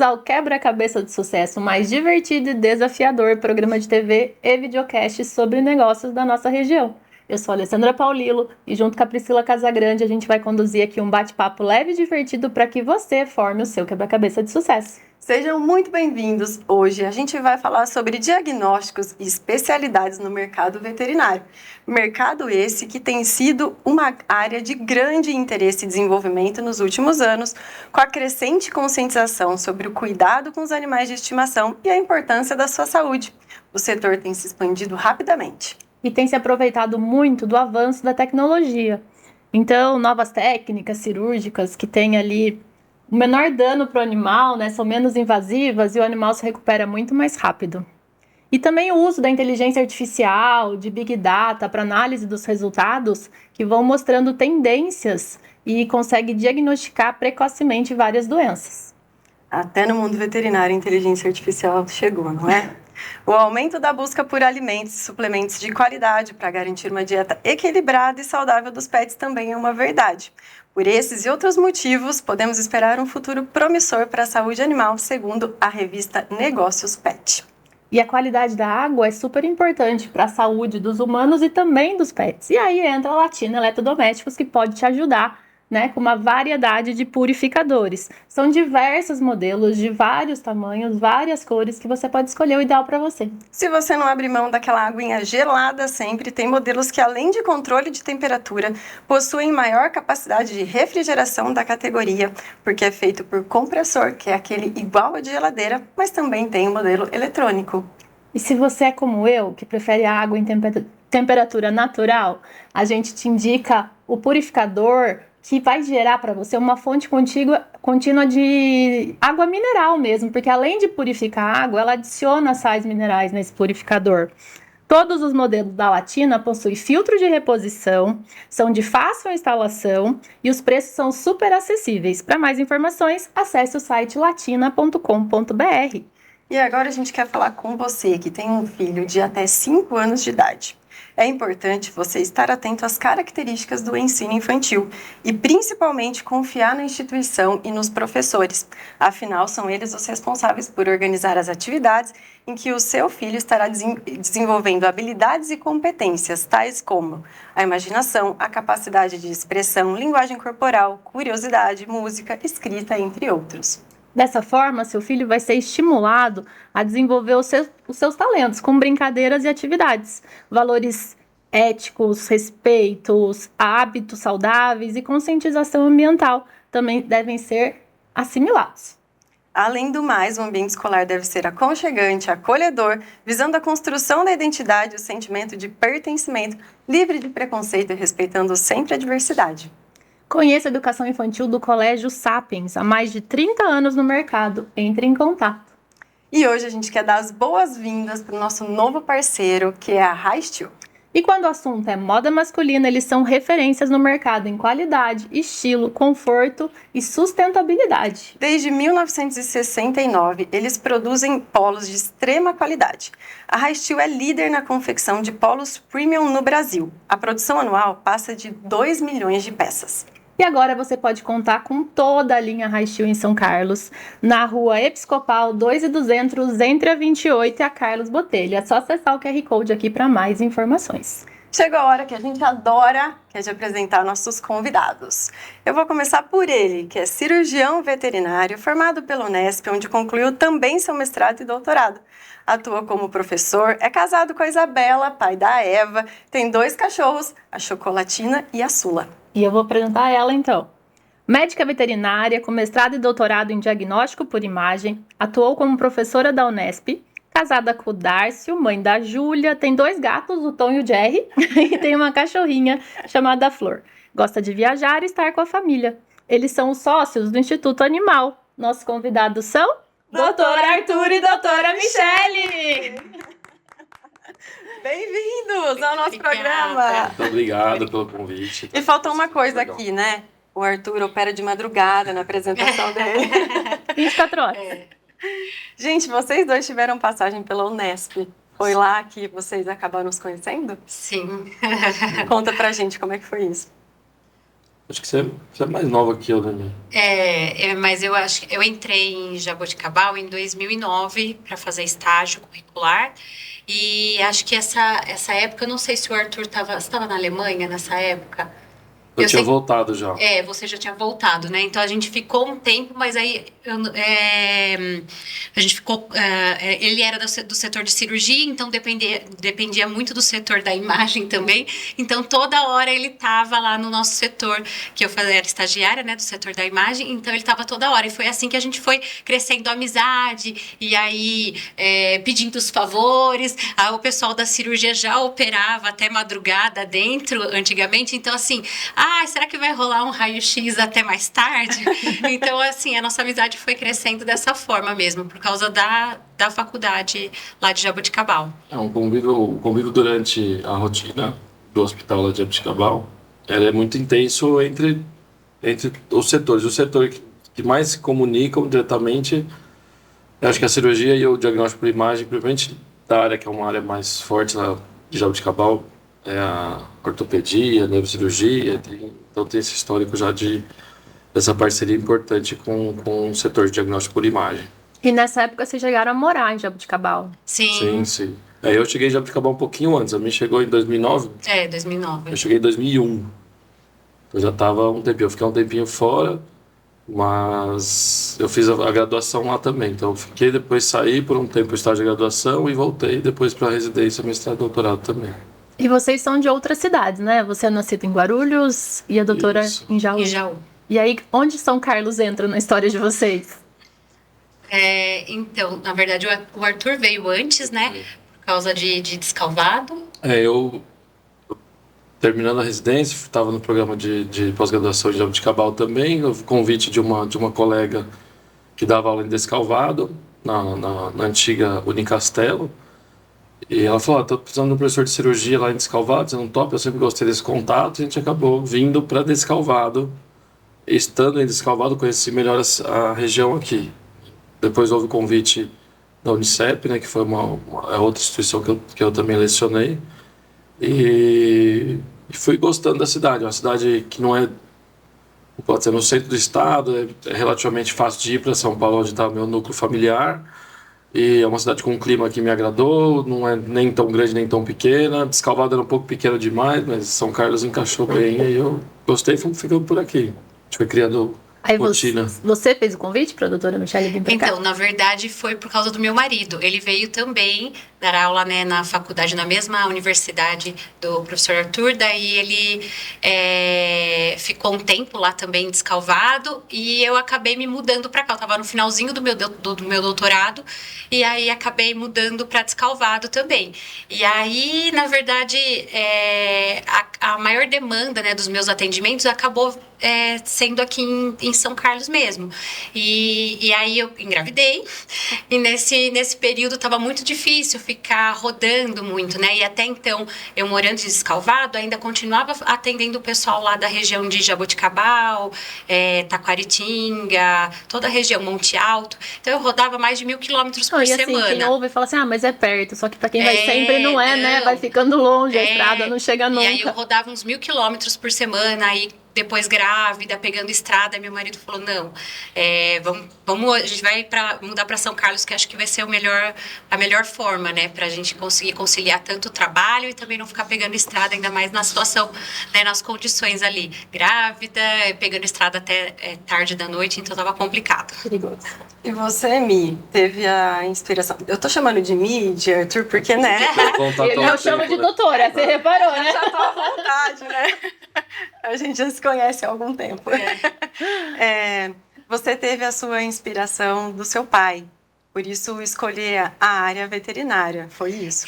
bem-vindos ao Quebra-Cabeça de Sucesso, o mais divertido e desafiador programa de TV e videocast sobre negócios da nossa região. Eu sou a Alessandra Paulilo e junto com a Priscila Casagrande a gente vai conduzir aqui um bate-papo leve e divertido para que você forme o seu quebra-cabeça de sucesso. Sejam muito bem-vindos! Hoje a gente vai falar sobre diagnósticos e especialidades no mercado veterinário. Mercado esse que tem sido uma área de grande interesse e desenvolvimento nos últimos anos, com a crescente conscientização sobre o cuidado com os animais de estimação e a importância da sua saúde. O setor tem se expandido rapidamente. E tem se aproveitado muito do avanço da tecnologia. Então, novas técnicas cirúrgicas que têm ali o menor dano para o animal, né, são menos invasivas e o animal se recupera muito mais rápido. E também o uso da inteligência artificial, de Big Data para análise dos resultados, que vão mostrando tendências e consegue diagnosticar precocemente várias doenças. Até no mundo veterinário a inteligência artificial chegou, não é? O aumento da busca por alimentos e suplementos de qualidade para garantir uma dieta equilibrada e saudável dos pets também é uma verdade. Por esses e outros motivos, podemos esperar um futuro promissor para a saúde animal, segundo a revista Negócios Pet. E a qualidade da água é super importante para a saúde dos humanos e também dos pets. E aí entra a Latina Eletrodomésticos, que pode te ajudar, né, com uma variedade de purificadores. São diversos modelos, de vários tamanhos, várias cores, que você pode escolher o ideal para você. Se você não abrir mão daquela aguinha gelada sempre, tem modelos que, além de controle de temperatura, possuem maior capacidade de refrigeração da categoria, porque é feito por compressor, que é aquele igual a de geladeira, mas também tem o modelo eletrônico. E se você é como eu, que prefere a água em temperatura natural, a gente te indica o purificador, que vai gerar para você uma fonte contínua de água mineral mesmo, porque além de purificar a água, ela adiciona sais minerais nesse purificador. Todos os modelos da Latina possuem filtro de reposição, são de fácil instalação e os preços são super acessíveis. Para mais informações, acesse o site latina.com.br. E agora a gente quer falar com você que tem um filho de até 5 anos de idade. É importante você estar atento às características do ensino infantil e principalmente confiar na instituição e nos professores. Afinal, são eles os responsáveis por organizar as atividades em que o seu filho estará desenvolvendo habilidades e competências, tais como a imaginação, a capacidade de expressão, linguagem corporal, curiosidade, música, escrita, entre outros. Dessa forma, seu filho vai ser estimulado a desenvolver os seus talentos com brincadeiras e atividades, valores éticos, respeitos, hábitos saudáveis e conscientização ambiental também devem ser assimilados. Além do mais, o ambiente escolar deve ser aconchegante, acolhedor, visando a construção da identidade e o sentimento de pertencimento, livre de preconceito e respeitando sempre a diversidade. Conheça a educação infantil do Colégio Sapiens, há mais de 30 anos no mercado. Entre em contato. E hoje a gente quer dar as boas-vindas para o nosso novo parceiro, que é a Hi-Steel. E quando o assunto é moda masculina, eles são referências no mercado em qualidade, estilo, conforto e sustentabilidade. Desde 1969, eles produzem polos de extrema qualidade. A Hi-Steel é líder na confecção de polos premium no Brasil. A produção anual passa de 2 milhões de peças. E agora você pode contar com toda a linha Hi-Steel em São Carlos, na rua Episcopal 2.200, entre a 28 e a Carlos Botelho. É só acessar o QR Code aqui para mais informações. Chegou a hora que a gente adora, que é de apresentar nossos convidados. Eu vou começar por ele, que é cirurgião veterinário, formado pela Unesp, onde concluiu também seu mestrado e doutorado. Atua como professor, é casado com a Isabela, pai da Eva, tem 2 cachorros, a Chocolatina e a Sula. E eu vou apresentar ela então. Médica veterinária, com mestrado e doutorado em diagnóstico por imagem, atuou como professora da Unesp, casada com o Dárcio, mãe da Júlia, tem 2 gatos, o Tom e o Jerry, e tem uma cachorrinha chamada Flor. Gosta de viajar e estar com a família. Eles são os sócios do Instituto Animal. Nossos convidados são Doutor Arthur e Doutora Michele! Bem-vindos ao nosso programa! Muito obrigado pelo convite. E faltou uma coisa aqui, né? O Arthur opera de madrugada na apresentação dele. 24 horas. Gente, vocês 2 tiveram passagem pela Unesp. Foi lá que vocês acabaram nos conhecendo? Sim. Conta pra gente como é que foi isso. Acho que você é mais nova que eu, né? Mas eu acho que eu entrei em Jaboticabal em 2009 para fazer estágio curricular. E acho que essa época, eu não sei se o Arthur estava na Alemanha nessa época. Eu tinha sei voltado já. Você já tinha voltado, né? Então a gente ficou um tempo, mas aí a gente ficou. Ele era do setor de cirurgia, então dependia muito do setor da imagem também. Então toda hora ele estava lá no nosso setor, que eu era estagiária, né, do setor da imagem, então ele estava toda hora. E foi assim que a gente foi crescendo a amizade, e aí pedindo os favores. O pessoal da cirurgia já operava até madrugada dentro, antigamente, então assim. Será que vai rolar um raio-x até mais tarde? Então, assim, a nossa amizade foi crescendo dessa forma mesmo, por causa da faculdade lá de Jaboticabal. O convívio durante a rotina do hospital lá de Jaboticabal, ela é muito intenso entre os setores. O setor que mais se comunicam diretamente, eu acho que a cirurgia e o diagnóstico por imagem, principalmente da área que é uma área mais forte lá de Jaboticabal, é a ortopedia, neurocirurgia, então tem esse histórico já dessa parceria importante com o setor de diagnóstico por imagem. E nessa época vocês chegaram a morar em Jaboticabal? Sim. Eu cheguei em Jaboticabal um pouquinho antes, a minha chegou em 2009. 2009. Eu cheguei em 2001. Eu já estava um tempinho, eu fiquei um tempinho fora, mas eu fiz a graduação lá também. Então eu fiquei, depois saí por um tempo para o estágio de graduação e voltei depois para a residência, mestrado e doutorado também. E vocês são de outras cidades, né? Você é nascido em Guarulhos e a doutora em Jaú. Em Jaú. E aí, onde São Carlos entra na história de vocês? Então, na verdade, o Arthur veio antes, né? Por causa de Descalvado. Eu terminando a residência, estava no programa de pós-graduação de Jaboticabal também, houve convite de uma colega que dava aula em Descalvado, na antiga Unicastelo. E ela falou, estou precisando de um professor de cirurgia lá em Descalvado, você não topa? Eu sempre gostei desse contato, e a gente acabou vindo para Descalvado. Estando em Descalvado, conheci melhor a região aqui. Depois houve o convite da Unicep, né, que foi uma outra instituição que eu também lecionei. E fui gostando da cidade. Uma cidade que não pode ser no centro do estado, é relativamente fácil de ir para São Paulo, onde está o meu núcleo familiar. E é uma cidade com um clima que me agradou, não é nem tão grande nem tão pequena. Descalvado era um pouco pequena demais, mas São Carlos encaixou bem. E eu gostei e fomos ficando por aqui. A gente foi criando rotina. Você fez o convite para a doutora Michele vir para cá? Então, na verdade, foi por causa do meu marido. Ele veio também dar aula, né, na faculdade, na mesma universidade do professor Arthur. Daí ele ficou um tempo lá também Descalvado e eu acabei me mudando para cá. Eu estava no finalzinho do meu doutorado e aí acabei mudando para Descalvado também. E aí, na verdade, a maior demanda, né, dos meus atendimentos acabou sendo aqui em São Carlos mesmo. E aí eu engravidei e nesse período estava muito difícil ficar rodando muito, né? E até então, eu morando em Descalvado, ainda continuava atendendo o pessoal lá da região de Jaboticabal, Taquaritinga, toda a região, Monte Alto. Então eu rodava mais de 1.000 quilômetros por semana. Quem ouve fala assim, mas é perto, só que para quem vai sempre não é, né? Vai ficando longe, a estrada não chega nunca. E aí eu rodava uns 1.000 quilômetros por semana, aí depois grávida, pegando estrada, meu marido falou, não, vamos, a gente vai mudar para São Carlos, que acho que vai ser a melhor forma, né, pra gente conseguir conciliar tanto o trabalho e também não ficar pegando estrada, ainda mais na situação, né, nas condições ali, grávida, pegando estrada até tarde da noite, então tava complicado. Perigoso. E você, Mi, teve a inspiração? Eu tô chamando de Mi, de Arthur, porque, né? Eu chamo de doutora, você reparou, né? Já tô à vontade, né? A gente já se conhece há algum tempo. Você teve a sua inspiração do seu pai, por isso escolher a área veterinária, foi isso?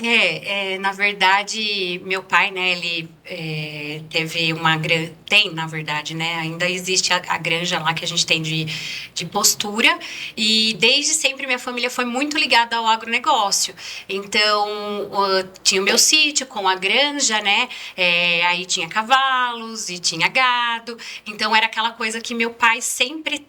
Na verdade, meu pai, né, ele teve tem, na verdade, né, ainda existe a granja lá que a gente tem de postura, e desde sempre minha família foi muito ligada ao agronegócio. Então, tinha o meu sítio com a granja, né, aí tinha cavalos e tinha gado, então era aquela coisa que meu pai sempre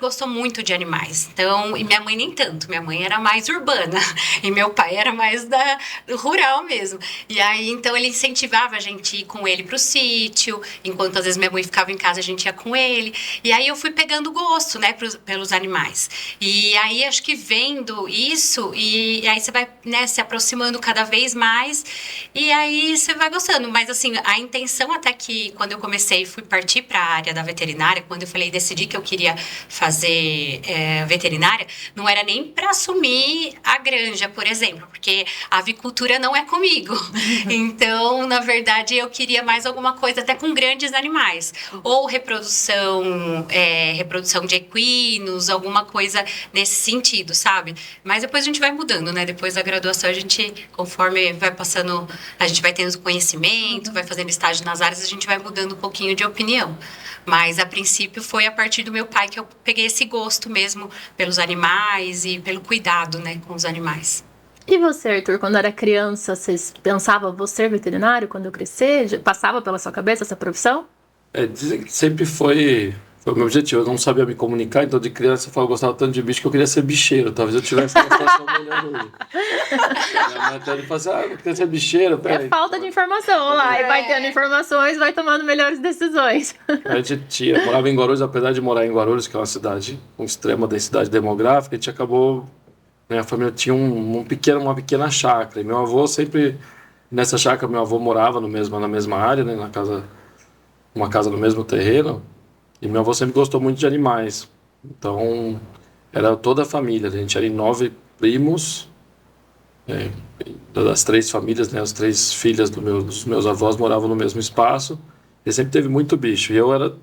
gostou muito de animais. Então, e minha mãe nem tanto, minha mãe era mais urbana e meu pai era mais do rural mesmo. E aí, então, ele incentivava a gente ir com ele pro sítio, enquanto às vezes minha mãe ficava em casa, a gente ia com ele. E aí eu fui pegando gosto, né, pelos animais. E aí acho que vendo isso, e aí você vai, né, se aproximando cada vez mais, e aí você vai gostando. Mas assim, a intenção até que quando eu comecei, fui partir para a área da veterinária, quando eu falei, decidi que eu queria fazer veterinária, não era nem para assumir a granja, por exemplo, porque a avicultura não é comigo. Então, na verdade, eu queria mais alguma coisa até com grandes animais. Ou reprodução de equinos, alguma coisa nesse sentido, sabe? Mas depois a gente vai mudando, né? Depois da graduação, a gente, conforme vai passando, a gente vai tendo conhecimento, vai fazendo estágio nas áreas, a gente vai mudando um pouquinho de opinião. Mas, a princípio, foi a partir do meu pai que eu peguei esse gosto mesmo pelos animais e pelo cuidado, né, com os animais. E você, Arthur, quando era criança, você pensava, vou ser veterinário quando eu crescer? Passava pela sua cabeça essa profissão? Dizem que sempre foi o meu objetivo. Eu não sabia me comunicar, então de criança eu gostava tanto de bicho que eu queria ser bicheiro. Talvez eu tivesse uma situação melhor hoje. Minha mãe até falou assim, eu queria ser bicheiro. É falta de informação, olha lá. E vai tendo informações, vai tomando melhores decisões. A gente morava em Guarulhos, apesar de morar em Guarulhos, que é uma cidade com extrema densidade demográfica, a gente acabou... Minha família tinha uma pequena chácara. E meu avô sempre... Nessa chácara, meu avô morava na mesma área, né, uma casa no mesmo terreno. E meu avô sempre gostou muito de animais. Então, era toda a família. A gente era em 9 primos. Das 3 famílias, né, as 3 filhas dos meus avós moravam no mesmo espaço. E sempre teve muito bicho. E eu era,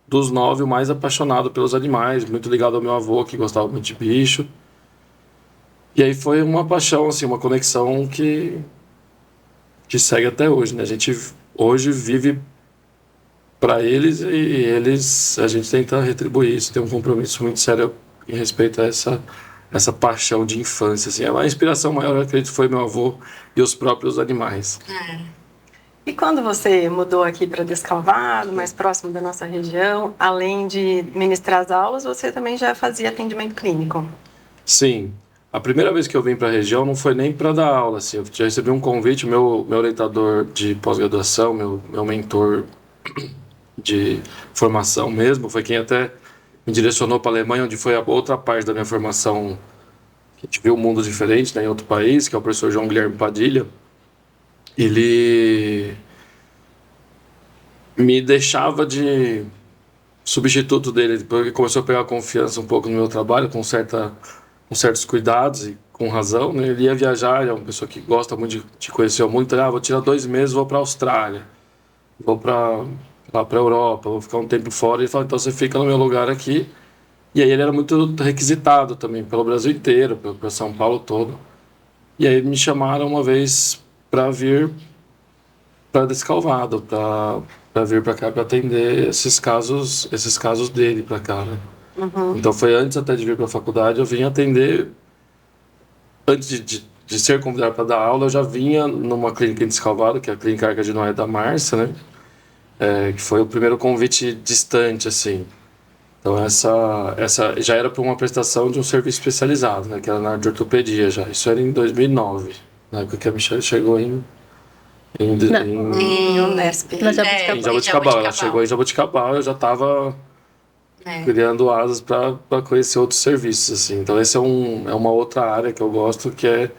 dos 9, o mais apaixonado pelos animais. Muito ligado ao meu avô, que gostava muito de bicho. E aí foi uma paixão, assim, uma conexão que segue até hoje, né? A gente hoje vive para eles e a gente tenta retribuir isso, tem um compromisso muito sério em respeito a essa paixão de infância, assim. A inspiração maior, eu acredito, foi meu avô e os próprios animais. E quando você mudou aqui para Descalvado, mais próximo da nossa região, além de ministrar as aulas, você também já fazia atendimento clínico? Sim. A primeira vez que eu vim para a região não foi nem para dar aula, assim. Eu já recebi um convite, meu orientador de pós-graduação, meu mentor de formação mesmo, foi quem até me direcionou para a Alemanha, onde foi a outra parte da minha formação, que a gente viu um mundo diferente, né, em outro país, que é o professor João Guilherme Padilha. Ele me deixava de substituto dele, depois que começou a pegar confiança um pouco no meu trabalho, com certos cuidados e com razão, né? Ele ia viajar, ele é uma pessoa que gosta muito de conhecer o mundo, então, vou tirar 2 meses, vou para a Austrália, vou para a Europa, vou ficar um tempo fora. Ele falou, então você fica no meu lugar aqui. E aí ele era muito requisitado também, pelo Brasil inteiro, pelo São Paulo todo. E aí me chamaram uma vez para vir para Descalvado, para vir para cá para atender esses casos dele para cá, né? Então foi antes até de vir para a faculdade, eu vim atender, antes de ser convidado para dar aula, eu já vinha numa clínica em Descalvado, que é a Clínica Arca de Noé da Márcia, né? Que foi o primeiro convite distante, assim. Então essa já era para uma prestação de um serviço especializado, né? Que era na área de ortopedia já. Isso era em 2009, na época que a Michelle chegou em Unesp. Em Jaboticabal. Ela chegou em Jaboticabal, eu já estava criando asas para conhecer outros serviços, assim. Então essa é uma outra área que eu gosto, que é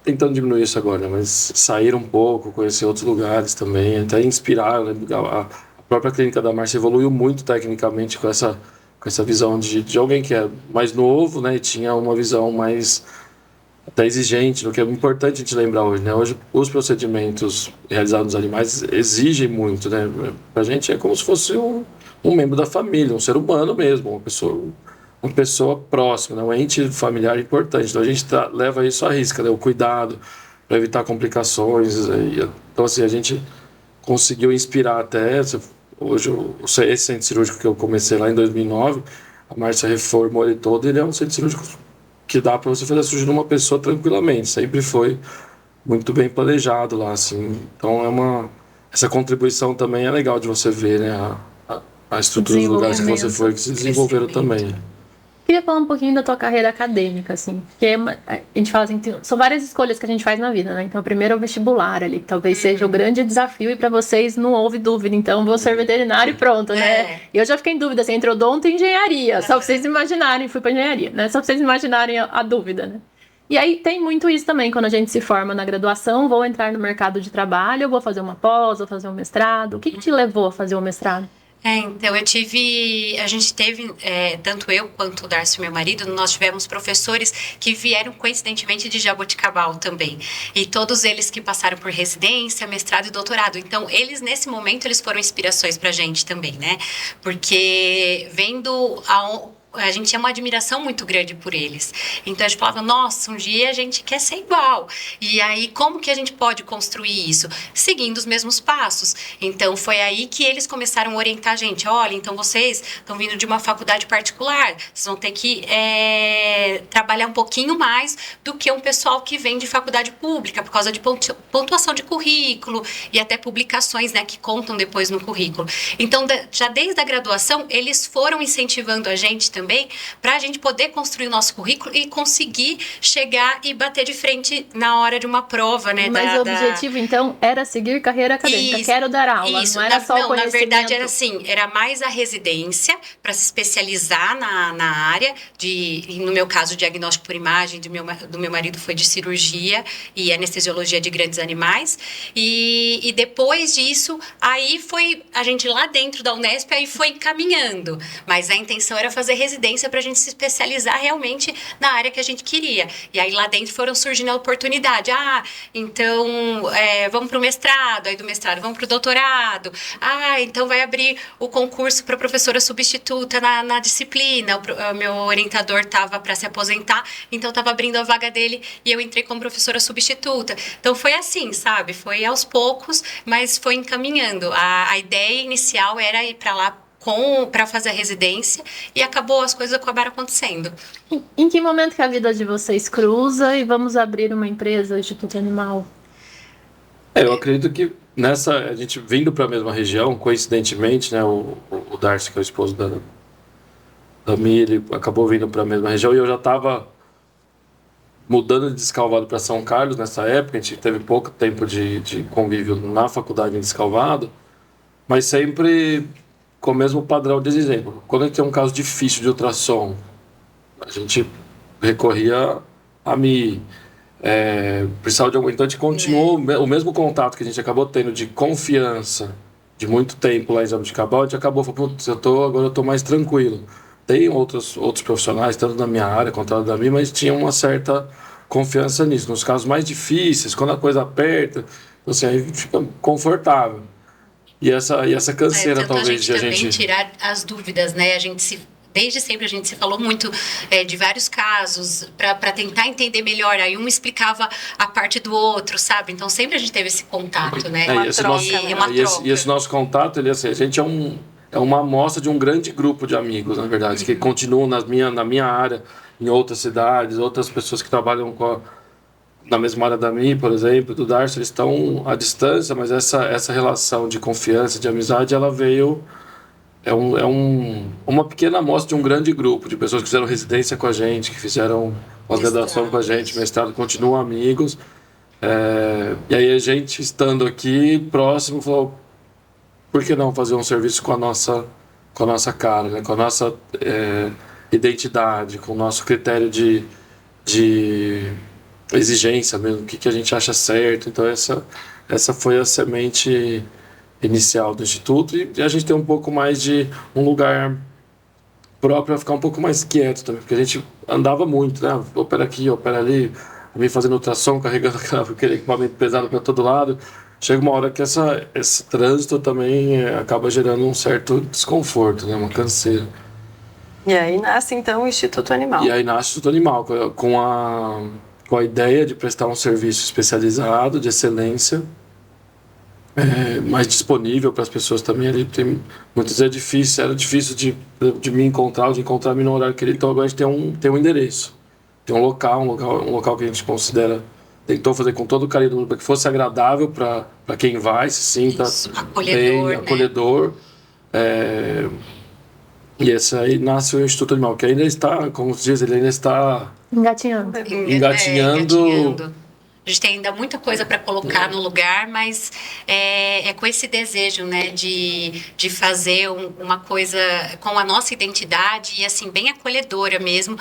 tentando diminuir isso agora, né? Mas sair um pouco, conhecer outros lugares também, até inspirar, né? A própria clínica da Márcia evoluiu muito tecnicamente com essa visão de alguém que é mais novo, né? E tinha uma visão mais até exigente, o que é importante a gente lembrar hoje, né? Hoje os procedimentos realizados nos animais exigem muito, né? Pra gente é como se fosse um membro da família, um ser humano mesmo, uma pessoa próxima, né? Um ente familiar importante. Então a gente leva isso à risca, né? O cuidado para evitar complicações. Então assim, a gente conseguiu inspirar até... Hoje, esse centro cirúrgico que eu comecei lá em 2009, a Márcia reformou ele todo, ele é um centro cirúrgico que dá para você fazer a cirurgia numa pessoa tranquilamente. Sempre foi muito bem planejado lá, assim. Então essa contribuição também é legal de você ver, né? A estrutura dos lugares que você foi, que se desenvolveram também. Queria falar um pouquinho da tua carreira acadêmica, assim, porque a gente fala assim, são várias escolhas que a gente faz na vida, né? Então, primeiro é o vestibular ali, que talvez seja o grande desafio, e para vocês não houve dúvida, então vou ser veterinário e pronto, né? E eu já fiquei em dúvida, assim, entre odonto e engenharia, só pra vocês imaginarem, fui pra engenharia, né? Só pra vocês imaginarem a dúvida, né? E aí tem muito isso também, quando a gente se forma na graduação, vou entrar no mercado de trabalho, vou fazer uma pós, vou fazer um mestrado. O que te levou a fazer o mestrado? Então a gente teve, tanto eu quanto o Darcio, meu marido, nós tivemos professores que vieram coincidentemente de Jaboticabal também. E todos eles que passaram por residência, mestrado e doutorado. Então, eles, nesse momento, eles foram inspirações pra gente também, né? Porque vendo a gente tinha uma admiração muito grande por eles. Então a gente falava, nossa, um dia a gente quer ser igual. E aí, como que a gente pode construir isso? Seguindo os mesmos passos. Então foi aí que eles começaram a orientar a gente. Olha, então vocês estão vindo de uma faculdade particular, vocês vão ter que trabalhar um pouquinho mais do que um pessoal que vem de faculdade pública, por causa de pontuação de currículo e até publicações, né, que contam depois no currículo. Então, já desde a graduação, eles foram incentivando a gente também para a gente poder construir o nosso currículo e conseguir chegar e bater de frente na hora de uma prova, né? Mas o objetivo, então, era seguir carreira acadêmica. Isso, quero dar aula, não era só o conhecimento. Na verdade, era assim, era mais a residência para se especializar na área no meu caso, diagnóstico por imagem, do meu marido foi de cirurgia e anestesiologia de grandes animais. E depois disso, aí foi a gente lá dentro da Unesp, aí foi caminhando. Mas a intenção era fazer residência para a gente se especializar realmente na área que a gente queria. E aí lá dentro foram surgindo a oportunidade. Então vamos para o mestrado, aí do mestrado vamos para o doutorado. Então vai abrir o concurso para professora substituta na disciplina. O meu orientador estava para se aposentar, então estava abrindo a vaga dele e eu entrei como professora substituta. Então foi assim, sabe? Foi aos poucos, mas foi encaminhando. A ideia inicial era ir para lá para fazer a residência e as coisas acabaram acontecendo. Em que momento que a vida de vocês cruza e vamos abrir uma empresa, Instituto Animal? Eu acredito que a gente vindo para a mesma região, coincidentemente, né, o Darcy, que é o esposo da Mi, ele acabou vindo para a mesma região e eu já estava mudando de Descalvado para São Carlos nessa época. A gente teve pouco tempo de convívio na faculdade em Descalvado, mas sempre com o mesmo padrão de exemplo. Quando a gente tem um caso difícil de ultrassom, a gente recorria a Mi. Precisava de algum. Então a gente continuou o mesmo contato que a gente acabou tendo de confiança de muito tempo lá em Jaboticabal. A gente acabou falando, agora eu estou mais tranquilo. Tem outros profissionais, tanto na minha área quanto da Mi, mas tinha uma certa confiança nisso. Nos casos mais difíceis, quando a coisa aperta, assim, aí fica confortável. E essa canseira, talvez, de a gente tirar as dúvidas, né? Desde sempre a gente se falou muito de vários casos para tentar entender melhor. Aí um explicava a parte do outro, sabe? Então sempre a gente teve esse contato, né? E esse nosso contato, ele, assim, a gente é uma amostra de um grande grupo de amigos, na verdade, que continuam na minha área, em outras cidades, outras pessoas que trabalham na mesma área da minha, por exemplo, do Darcy, eles estão à distância, mas essa relação de confiança, de amizade, ela veio... uma pequena amostra de um grande grupo de pessoas que fizeram residência com a gente, que fizeram pós-graduação com a gente, mestrado, continuam amigos. E aí a gente, estando aqui próximo, falou, por que não fazer um serviço com a nossa cara, né? Com a nossa identidade, com o nosso critério de exigência mesmo, o que a gente acha certo. Então essa foi a semente inicial do Instituto, e a gente tem um pouco mais de um lugar próprio para ficar um pouco mais quieto também, porque a gente andava muito, né? Opera aqui, opera ali, me fazendo ultrassom, carregando aquele equipamento pesado para todo lado. Chega uma hora que esse trânsito também acaba gerando um certo desconforto, né? Uma canseira. E aí nasce então o Instituto Animal. E aí nasce o Instituto Animal, com a ideia de prestar um serviço especializado, de excelência, mais disponível para as pessoas também. Ali muitas vezes era difícil de me encontrar, de encontrar-me no horário querido. Então agora a gente tem um endereço, tem um local que a gente considera, tentou fazer com todo o carinho do mundo para que fosse agradável para quem vai, se sinta acolhedor, bem, acolhedor. E esse aí nasce o Instituto Animal, que ainda está, como se diz, ele ainda está Engatinhando. engatinhando. A gente tem ainda muita coisa para colocar no lugar, mas é com esse desejo, né, de fazer uma coisa com a nossa identidade e, assim, bem acolhedora mesmo.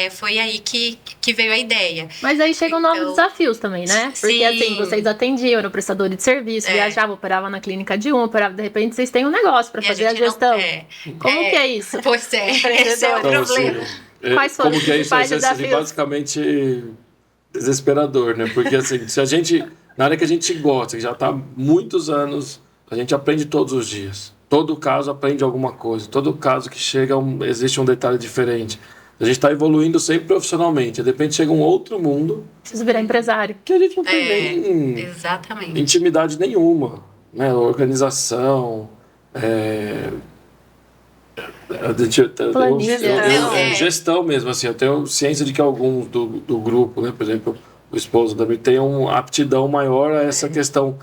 Foi aí que veio a ideia. Mas aí chegam novos desafios também, né? Porque, Sim. assim, vocês atendiam, eram prestadores de serviço, viajavam, operavam na clínica de operava, de repente vocês têm um negócio para E fazer a gente não- gestão. Como que é isso? Pois é, esse é o Então, problema. assim, Quais foram como os que é isso? principais É desafios? basicamente desesperador, né? Porque assim, se a gente, na área que a gente gosta, que já está há muitos anos, a gente aprende todos os dias. Todo caso aprende alguma coisa. Todo caso que chega, existe um detalhe diferente. A gente está evoluindo sempre profissionalmente. De repente chega um outro mundo Preciso virar empresário. que a gente não tem nem Exatamente. intimidade nenhuma, né? Organização, Planilha. gestão mesmo, assim, eu tenho ciência de que alguns do grupo, né, por exemplo, o esposo da tem uma aptidão maior a essa questão.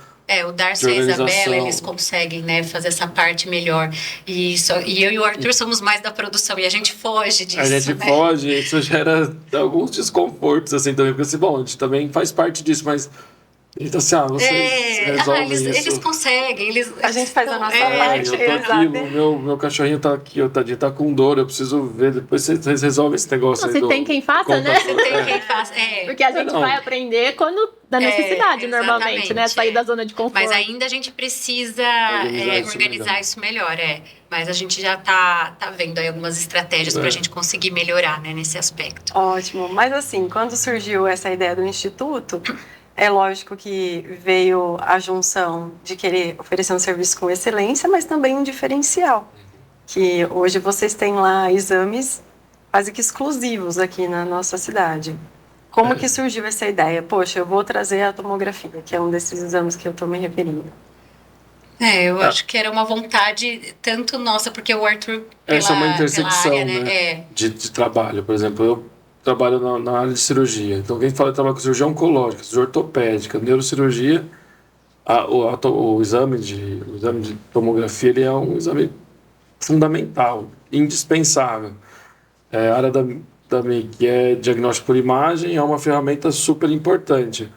O Darcy e a organização. Isabela, eles conseguem, né, fazer essa parte melhor. E eu e o Arthur somos mais da produção e a gente foge disso. A gente né? foge, isso gera alguns desconfortos, assim, também, porque assim, bom, a gente também faz parte disso, mas a gente tá assim, vocês resolvem isso. Eles conseguem. A gente faz a nossa parte. Eu tô aqui, o meu cachorrinho tá aqui, tadinho, tá com dor, eu preciso ver, depois vocês resolvem esse negócio Não, aí. se tem quem faça, né? Você tem quem faz. Porque a gente vai aprender quando da necessidade, normalmente, né? Sair da zona de conforto. Mas ainda a gente precisa organizar isso melhor, Mas a gente já tá vendo aí algumas estratégias para a gente conseguir melhorar, né, nesse aspecto. Ótimo. Mas assim, quando surgiu essa ideia do Instituto, é lógico que veio a junção de querer oferecer um serviço com excelência, mas também um diferencial. Que hoje vocês têm lá exames quase que exclusivos aqui na nossa cidade. Como que surgiu essa ideia? Poxa, eu vou trazer a tomografia, que é um desses exames que eu estou me referindo. Eu acho que era uma vontade tanto nossa, porque o Arthur Essa é uma intersecção, área, né? De trabalho. Por exemplo, eu trabalho na área de cirurgia. Então, quem fala que trabalha com cirurgia oncológica, cirurgia ortopédica, neurocirurgia, o exame de tomografia ele é um exame fundamental, indispensável. A área da MEI, que é diagnóstico por imagem, é uma ferramenta super importante.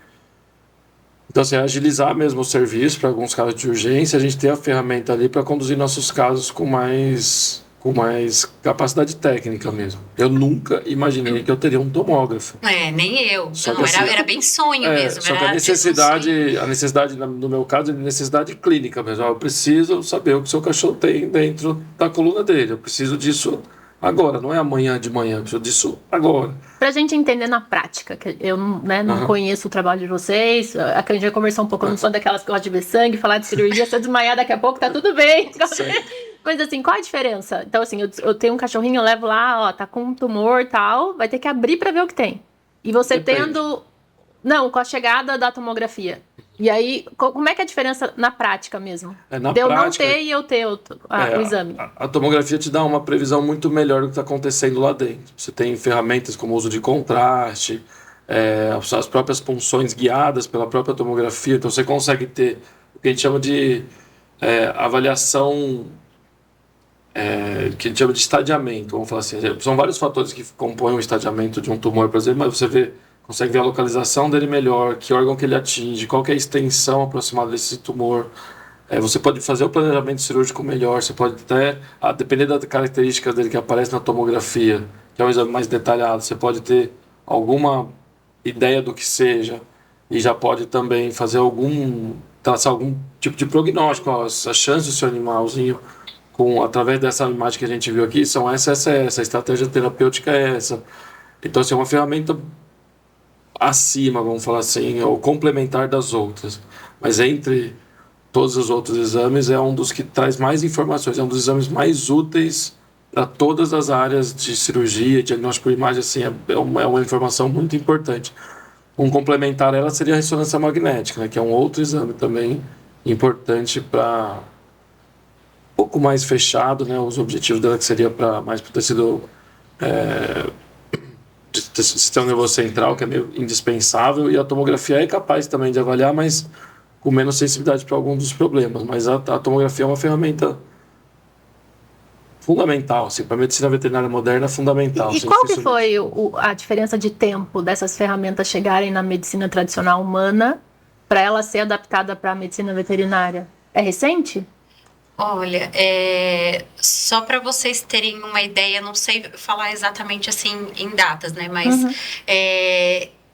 Então, assim, agilizar mesmo o serviço para alguns casos de urgência, a gente tem a ferramenta ali para conduzir nossos casos com mais capacidade técnica mesmo. Eu nunca imaginei que eu teria um tomógrafo. Nem eu. Só Não, que assim, era bem sonho mesmo. Só que a necessidade, no meu caso, é necessidade clínica mesmo. Eu preciso saber o que o seu cachorro tem dentro da coluna dele. Eu preciso disso agora, não é amanhã de manhã, eu preciso disso agora. Pra gente entender na prática, que eu não conheço o trabalho de vocês, a gente vai conversar um pouco, eu não sou daquelas que gostam de ver sangue, falar de cirurgia, se eu desmaiar daqui a pouco, tá tudo bem. Mas assim, qual a diferença? Então assim, eu tenho um cachorrinho, eu levo lá, tá com um tumor e tal, vai ter que abrir pra ver o que tem. E você tendo... Não, com a chegada da tomografia. E aí, como é que é a diferença na prática mesmo? Na de eu prática, não ter e eu ter o exame. A tomografia te dá uma previsão muito melhor do que está acontecendo lá dentro. Você tem ferramentas como o uso de contraste, as próprias punções guiadas pela própria tomografia. Então você consegue ter o que a gente chama de avaliação, que a gente chama de estadiamento. Vamos falar assim. São vários fatores que compõem o estadiamento de um tumor, por exemplo, mas você consegue ver a localização dele melhor, que órgão que ele atinge, qual que é a extensão aproximada desse tumor. Você pode fazer o planejamento cirúrgico melhor, você pode até, depender das características dele que aparece na tomografia, que é um exame mais detalhado, você pode ter alguma ideia do que seja e já pode também fazer traçar algum tipo de prognóstico, as chances do seu animalzinho, através dessa imagem que a gente viu aqui, são essa, a estratégia terapêutica é essa. Então, assim, é uma ferramenta acima, vamos falar assim, ou complementar das outras. Mas entre todos os outros exames, é um dos que traz mais informações, é um dos exames mais úteis para todas as áreas de cirurgia, diagnóstico por imagem, assim, é uma informação muito importante. Um complementar a ela seria a ressonância magnética, né, que é um outro exame também importante para um pouco mais fechado, né, os objetivos dela que seria mais para o tecido sistema nervoso central, que é meio indispensável, e a tomografia é capaz também de avaliar, mas com menos sensibilidade para alguns dos problemas. Mas a tomografia é uma ferramenta fundamental, assim, para a medicina veterinária moderna é fundamental. E assim, qual que foi a diferença de tempo dessas ferramentas chegarem na medicina tradicional humana para ela ser adaptada para a medicina veterinária? É recente? Olha, só para vocês terem uma ideia, não sei falar exatamente assim em datas, né? Mas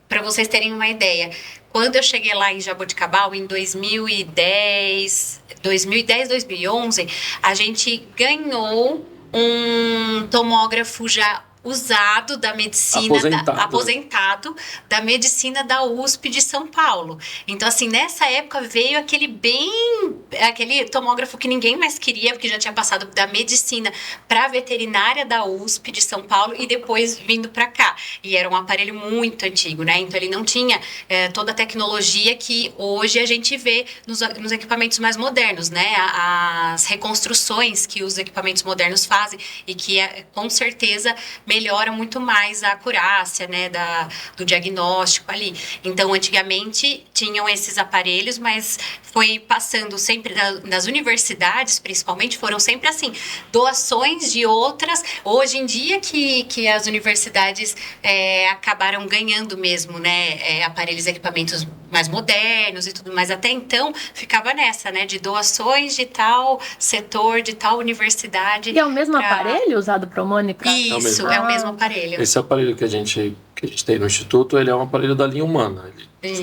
para vocês terem uma ideia, quando eu cheguei lá em Jaboticabal em 2010, 2011, a gente ganhou um tomógrafo já usado da medicina aposentado da medicina da USP de São Paulo. Então, assim, nessa época veio aquele tomógrafo que ninguém mais queria, porque já tinha passado da medicina para a veterinária da USP de São Paulo e depois vindo para cá. E era um aparelho muito antigo, né? Então ele não tinha toda a tecnologia que hoje a gente vê nos equipamentos mais modernos, né? As reconstruções que os equipamentos modernos fazem e que com certeza melhora muito mais a acurácia, né, do diagnóstico ali. Então, antigamente, tinham esses aparelhos, mas foi passando sempre das universidades, principalmente, foram sempre assim, doações de outras. Hoje em dia que as universidades acabaram ganhando mesmo, né, aparelhos e equipamentos mais modernos e tudo, mas até então ficava nessa, né, de doações de tal setor, de tal universidade. E é o mesmo aparelho usado para o Mônica? Isso, é o mesmo aparelho. Esse aparelho que a gente tem no Instituto, ele é um aparelho da linha humana. Ele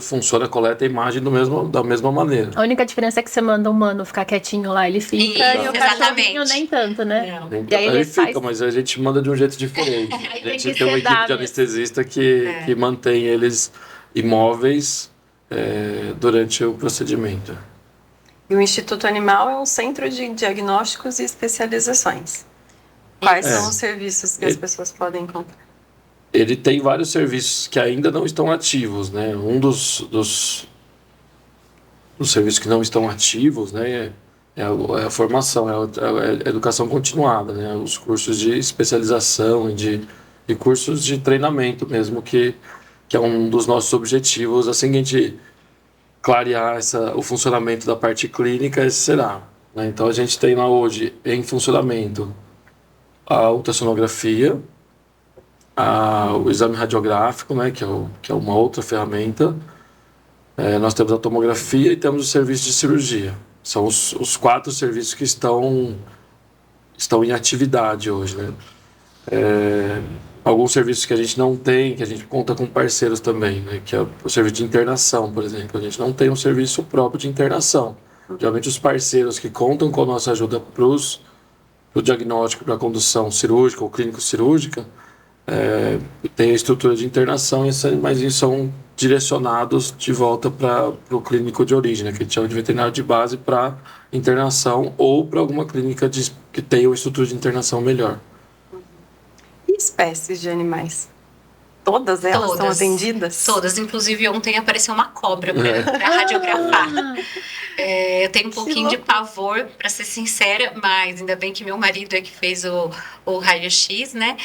funciona, coleta a imagem da mesma maneira. A única diferença é que você manda o humano ficar quietinho lá, ele fica, Isso, e o cachorrinho nem tanto, né? Não. E aí ele fica, mas a gente manda de um jeito diferente. A gente tem uma equipe de anestesista que mantém eles imóveis durante o procedimento. E o Instituto Animal é um centro de diagnósticos e especializações. Quais são os serviços que as pessoas podem encontrar? Ele tem vários serviços que ainda não estão ativos, né? Um dos serviços que não estão ativos, né, é a formação, é a educação continuada, né? Os cursos de especialização e cursos de treinamento mesmo, que é um dos nossos objetivos. Assim que a gente clarear o funcionamento da parte clínica, esse será, né? Então a gente tem lá hoje em funcionamento a ultrassonografia, o exame radiográfico, né, que é uma outra ferramenta. Nós temos a tomografia e temos o serviço de cirurgia. São os 4 serviços que estão em atividade hoje, né? Alguns serviços que a gente não tem, que a gente conta com parceiros também, né, que é o serviço de internação, por exemplo. A gente não tem um serviço próprio de internação. Geralmente os parceiros que contam com a nossa ajuda para o diagnóstico, para a condução cirúrgica ou clínico-cirúrgica, tem a estrutura de internação, mas eles são direcionados de volta para o clínico de origem, né, que a gente chama de veterinário de base, para internação ou para alguma clínica que tenha uma estrutura de internação melhor. E espécies de animais? Todas elas são atendidas? Todas. Inclusive, ontem apareceu uma cobra para radiografar. Eu tenho um pouquinho de pavor, para ser sincera, mas ainda bem que meu marido é que fez o raio-x, né?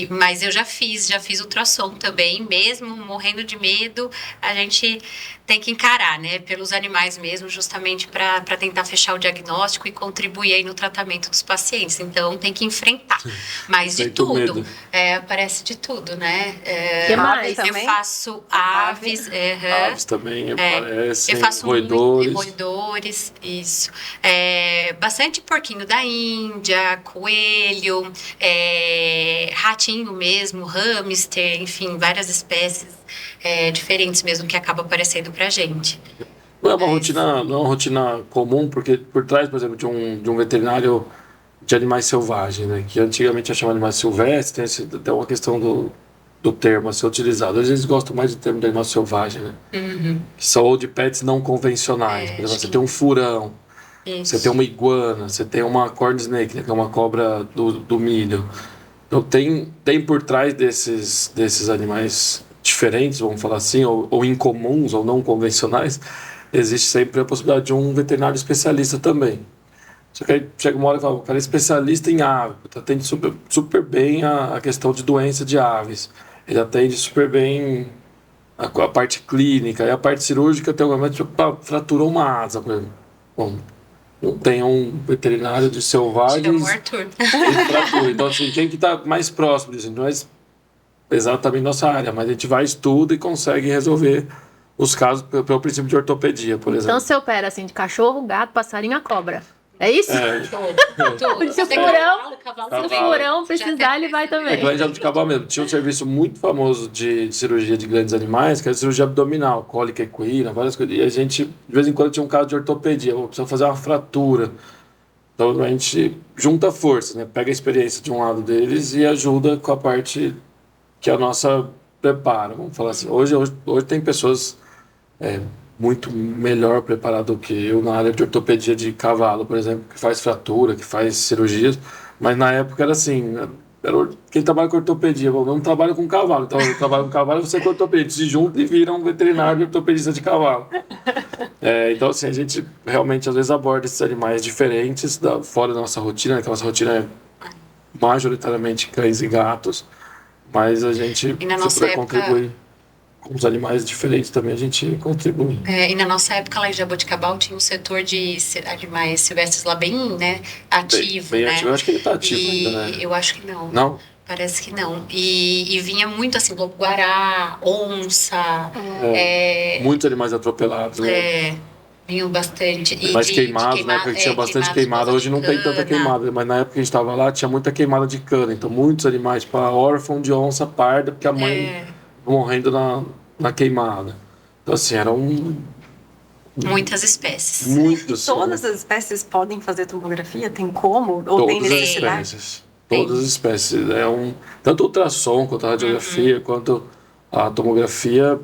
Mas eu já fiz ultrassom também, mesmo morrendo de medo, a gente tem que encarar, né? Pelos animais mesmo, justamente para tentar fechar o diagnóstico e contribuir aí no tratamento dos pacientes. Então, tem que enfrentar. Mas de tudo. Aparece de tudo, né? Que mais? Eu faço aves. Aves também aparecem. Eu faço roedores. Roedores, isso. Bastante porquinho da Índia, coelho, ratinho mesmo, hamster, enfim, várias espécies diferentes mesmo que acaba aparecendo pra gente. Não é uma rotina comum, porque por trás, por exemplo, de um veterinário de animais selvagens, né, que antigamente eu chamava de animais silvestres, tem uma questão do termo a ser utilizado. Às vezes gostam mais do termo de animal selvagem, né? Uhum. Que são ou de pets não convencionais. Por exemplo, você tem um furão, você tem uma iguana, você tem uma corn snake, né, que é uma cobra do milho. Então tem por trás desses animais diferentes, vamos falar assim, ou incomuns, ou não convencionais, existe sempre a possibilidade de um veterinário especialista também. Só que aí chega uma hora e fala, o cara é especialista em aves, atende super bem a questão de doença de aves. Ele atende super bem a parte clínica, e a parte cirúrgica tem alguma fraturou uma asa, por exemplo. Bom, não tenha um veterinário de selvagens Chama o Arthur. e fratura. Então, assim, quem que está mais próximo disso? Não é exatamente nossa área, mas a gente vai, estuda e consegue resolver os casos pelo princípio de ortopedia, por exemplo. Então você opera assim de cachorro, gato, passarinho a cobra. É isso? Tudo. Se o Tem furão, cavalo se o também. furão precisar, ele vai É também. que lá em Jabuticabal mesmo tinha um serviço muito famoso de cirurgia de grandes animais, que era cirurgia abdominal, cólica equina, várias coisas. E a gente, de vez em quando, tinha um caso de ortopedia, precisa fazer uma fratura. Então a gente junta forças, né? Pega a experiência de um lado deles e ajuda com a parte que a nossa prepara. Vamos falar assim. Hoje tem pessoas muito melhor preparadas do que eu na área de ortopedia de cavalo, por exemplo, que faz fratura, que faz cirurgias. Mas na época era assim, quem trabalha com ortopedia, eu não trabalho com cavalo, então eu trabalho com cavalo e você com ortopedia, se junta e vira um veterinário e ortopedista de cavalo. Então assim, a gente realmente às vezes aborda esses animais diferentes fora da nossa rotina, que a nossa rotina é majoritariamente cães e gatos, mas a gente, E na se nossa puder época- contribuir com os animais diferentes também, a gente contribui. E na nossa época lá em Jaboticabal tinha um setor de animais silvestres lá bem, né, ativo, Bem né? ativo. Eu acho que ele está ativo E ainda, né? eu acho que não. Não? Parece que não. E vinha muito assim, lobo-guará, onça, Muitos animais atropelados, né? vinham bastante. E Mais de queimados, na época que tinha bastante queimados queimada. por Hoje não causa tem de tanta cana. queimada, mas na época que a gente estava lá tinha muita queimada de cana. Então muitos animais, tipo a órfã de onça parda, porque a mãe morrendo na queimada. Então assim, eram Muitas espécies. muitos. Todas as espécies podem fazer tomografia? Tem como? Ou tem Todas as necessidade? espécies. Todas as espécies. Tanto o ultrassom, quanto a radiografia, quanto a tomografia,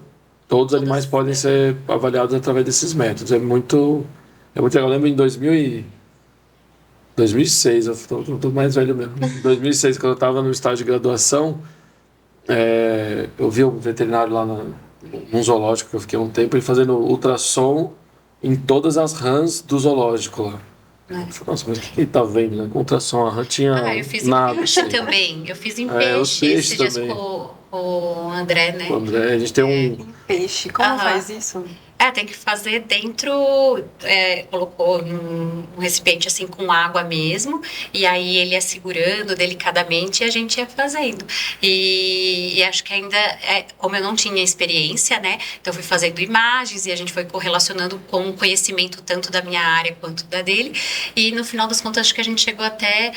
todos os animais podem ser avaliados através desses métodos. É muito legal. Eu lembro em 2006, eu tô mais velho mesmo. Em 2006, quando eu estava no estágio de graduação, eu vi um veterinário lá num zoológico, que eu fiquei um tempo, ele fazendo ultrassom em todas as rãs do zoológico lá. Eu falei, nossa, mas o que ele tá vendo, né? Com ultrassom, a rã tinha Eu fiz nada. em peixe assim. também. Eu fiz em os peixe peixes esses dias também. com o André, né? O André, a gente tem um... Peixe, como Aham. faz isso? Tem que fazer dentro, colocou num recipiente assim com água mesmo, e aí ele ia segurando delicadamente e a gente ia fazendo. E acho que ainda, como eu não tinha experiência, né, então eu fui fazendo imagens e a gente foi correlacionando com o conhecimento tanto da minha área quanto da dele, e no final das contas acho que a gente chegou até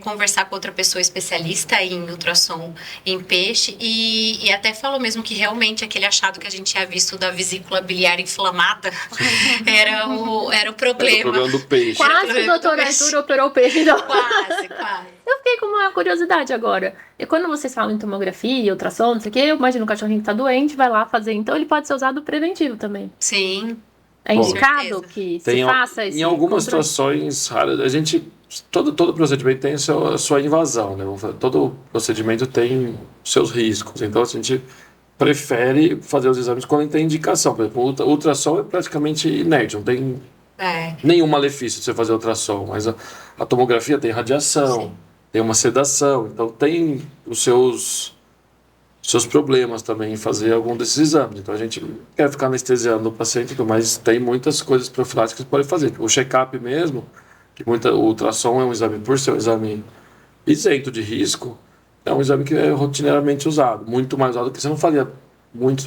conversar com outra pessoa especialista em ultrassom em peixe, e até falou mesmo que realmente aquele achado que a gente tinha visto da vesícula biliar inflamada era o É o problema. problema do peixe. Quase que o doutor Arthur operou o peixe. Então. Quase. Eu fiquei com uma curiosidade agora. E quando vocês falam em tomografia, ultrassom, não sei o quê, eu imagino um cachorrinho que tá doente, vai lá fazer. Então ele pode ser usado preventivo também. Sim. É Bom, indicado que se faça esse em algumas controle? situações raras, a gente... Todo procedimento tem a sua invasão, né? Todo procedimento tem seus riscos. Então, a gente prefere fazer os exames quando tem indicação. Por exemplo, o ultrassom é praticamente inerte, não tem nenhum malefício de você fazer ultrassom. Mas a tomografia tem radiação, tem uma sedação. Então, tem os seus problemas também em fazer algum desses exames. Então, a gente quer ficar anestesiando o paciente, mas tem muitas coisas profiláticas que você pode fazer. O check-up mesmo, que o ultrassom é um exame, por ser um exame isento de risco, é um exame que é rotineiramente usado, muito mais usado do que você não faria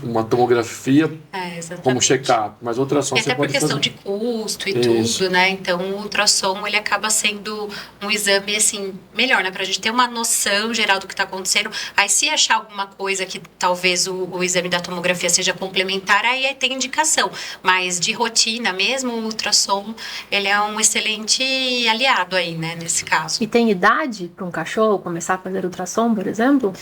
uma tomografia Exatamente. como check-up, mas ultrassom E você até por pode questão fazer. de custo e Isso. tudo, né? Então, o ultrassom, ele acaba sendo um exame, assim, melhor, né? Pra gente ter uma noção geral do que tá acontecendo. Aí, se achar alguma coisa que talvez o exame da tomografia seja complementar, aí tem indicação. Mas, de rotina mesmo, o ultrassom, ele é um excelente aliado aí, né? Nesse caso. E tem idade para um cachorro começar a fazer ultrassom, por exemplo?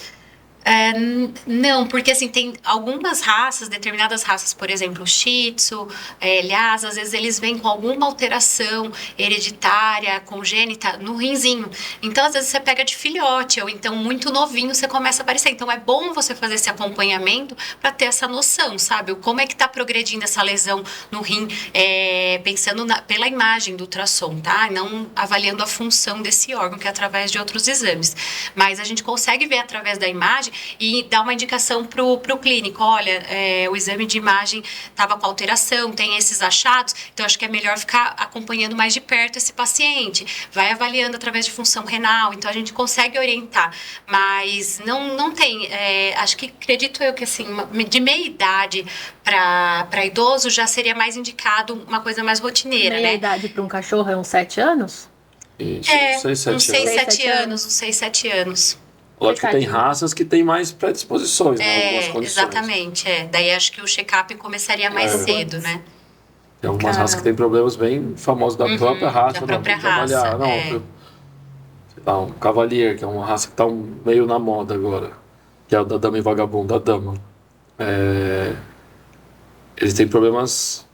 Não, porque assim, tem algumas raças, determinadas raças, por exemplo, o Shih Tzu, Lhasa, às vezes eles vêm com alguma alteração hereditária, congênita, no rinzinho. Então, às vezes você pega de filhote, ou então muito novinho você começa a aparecer. Então, é bom você fazer esse acompanhamento para ter essa noção, sabe? Como é que está progredindo essa lesão no rim, pensando pela imagem do ultrassom, tá? Não avaliando a função desse órgão, que é através de outros exames. Mas a gente consegue ver através da imagem e dar uma indicação pro clínico, olha, o exame de imagem estava com alteração, tem esses achados, então acho que é melhor ficar acompanhando mais de perto esse paciente, vai avaliando através de função renal, então a gente consegue orientar, mas não tem, acho que, acredito eu que assim, de meia idade para idoso já seria mais indicado uma coisa mais rotineira, Meia né? idade para um cachorro é uns 7 anos? Isso, Uns 6, 7 anos, uns 6, 7 anos. Lógico que tem Coitadinho. raças que têm mais predisposições, né? Algumas condições. Exatamente, Daí acho que o check-up começaria mais cedo, né? Tem algumas raças que têm problemas bem famosos da própria raça. Da própria tem que avaliar. raça, sei lá, um Cavalier, que é uma raça que está meio na moda agora, que é o da Dama e Vagabundo, da Dama. Eles têm problemas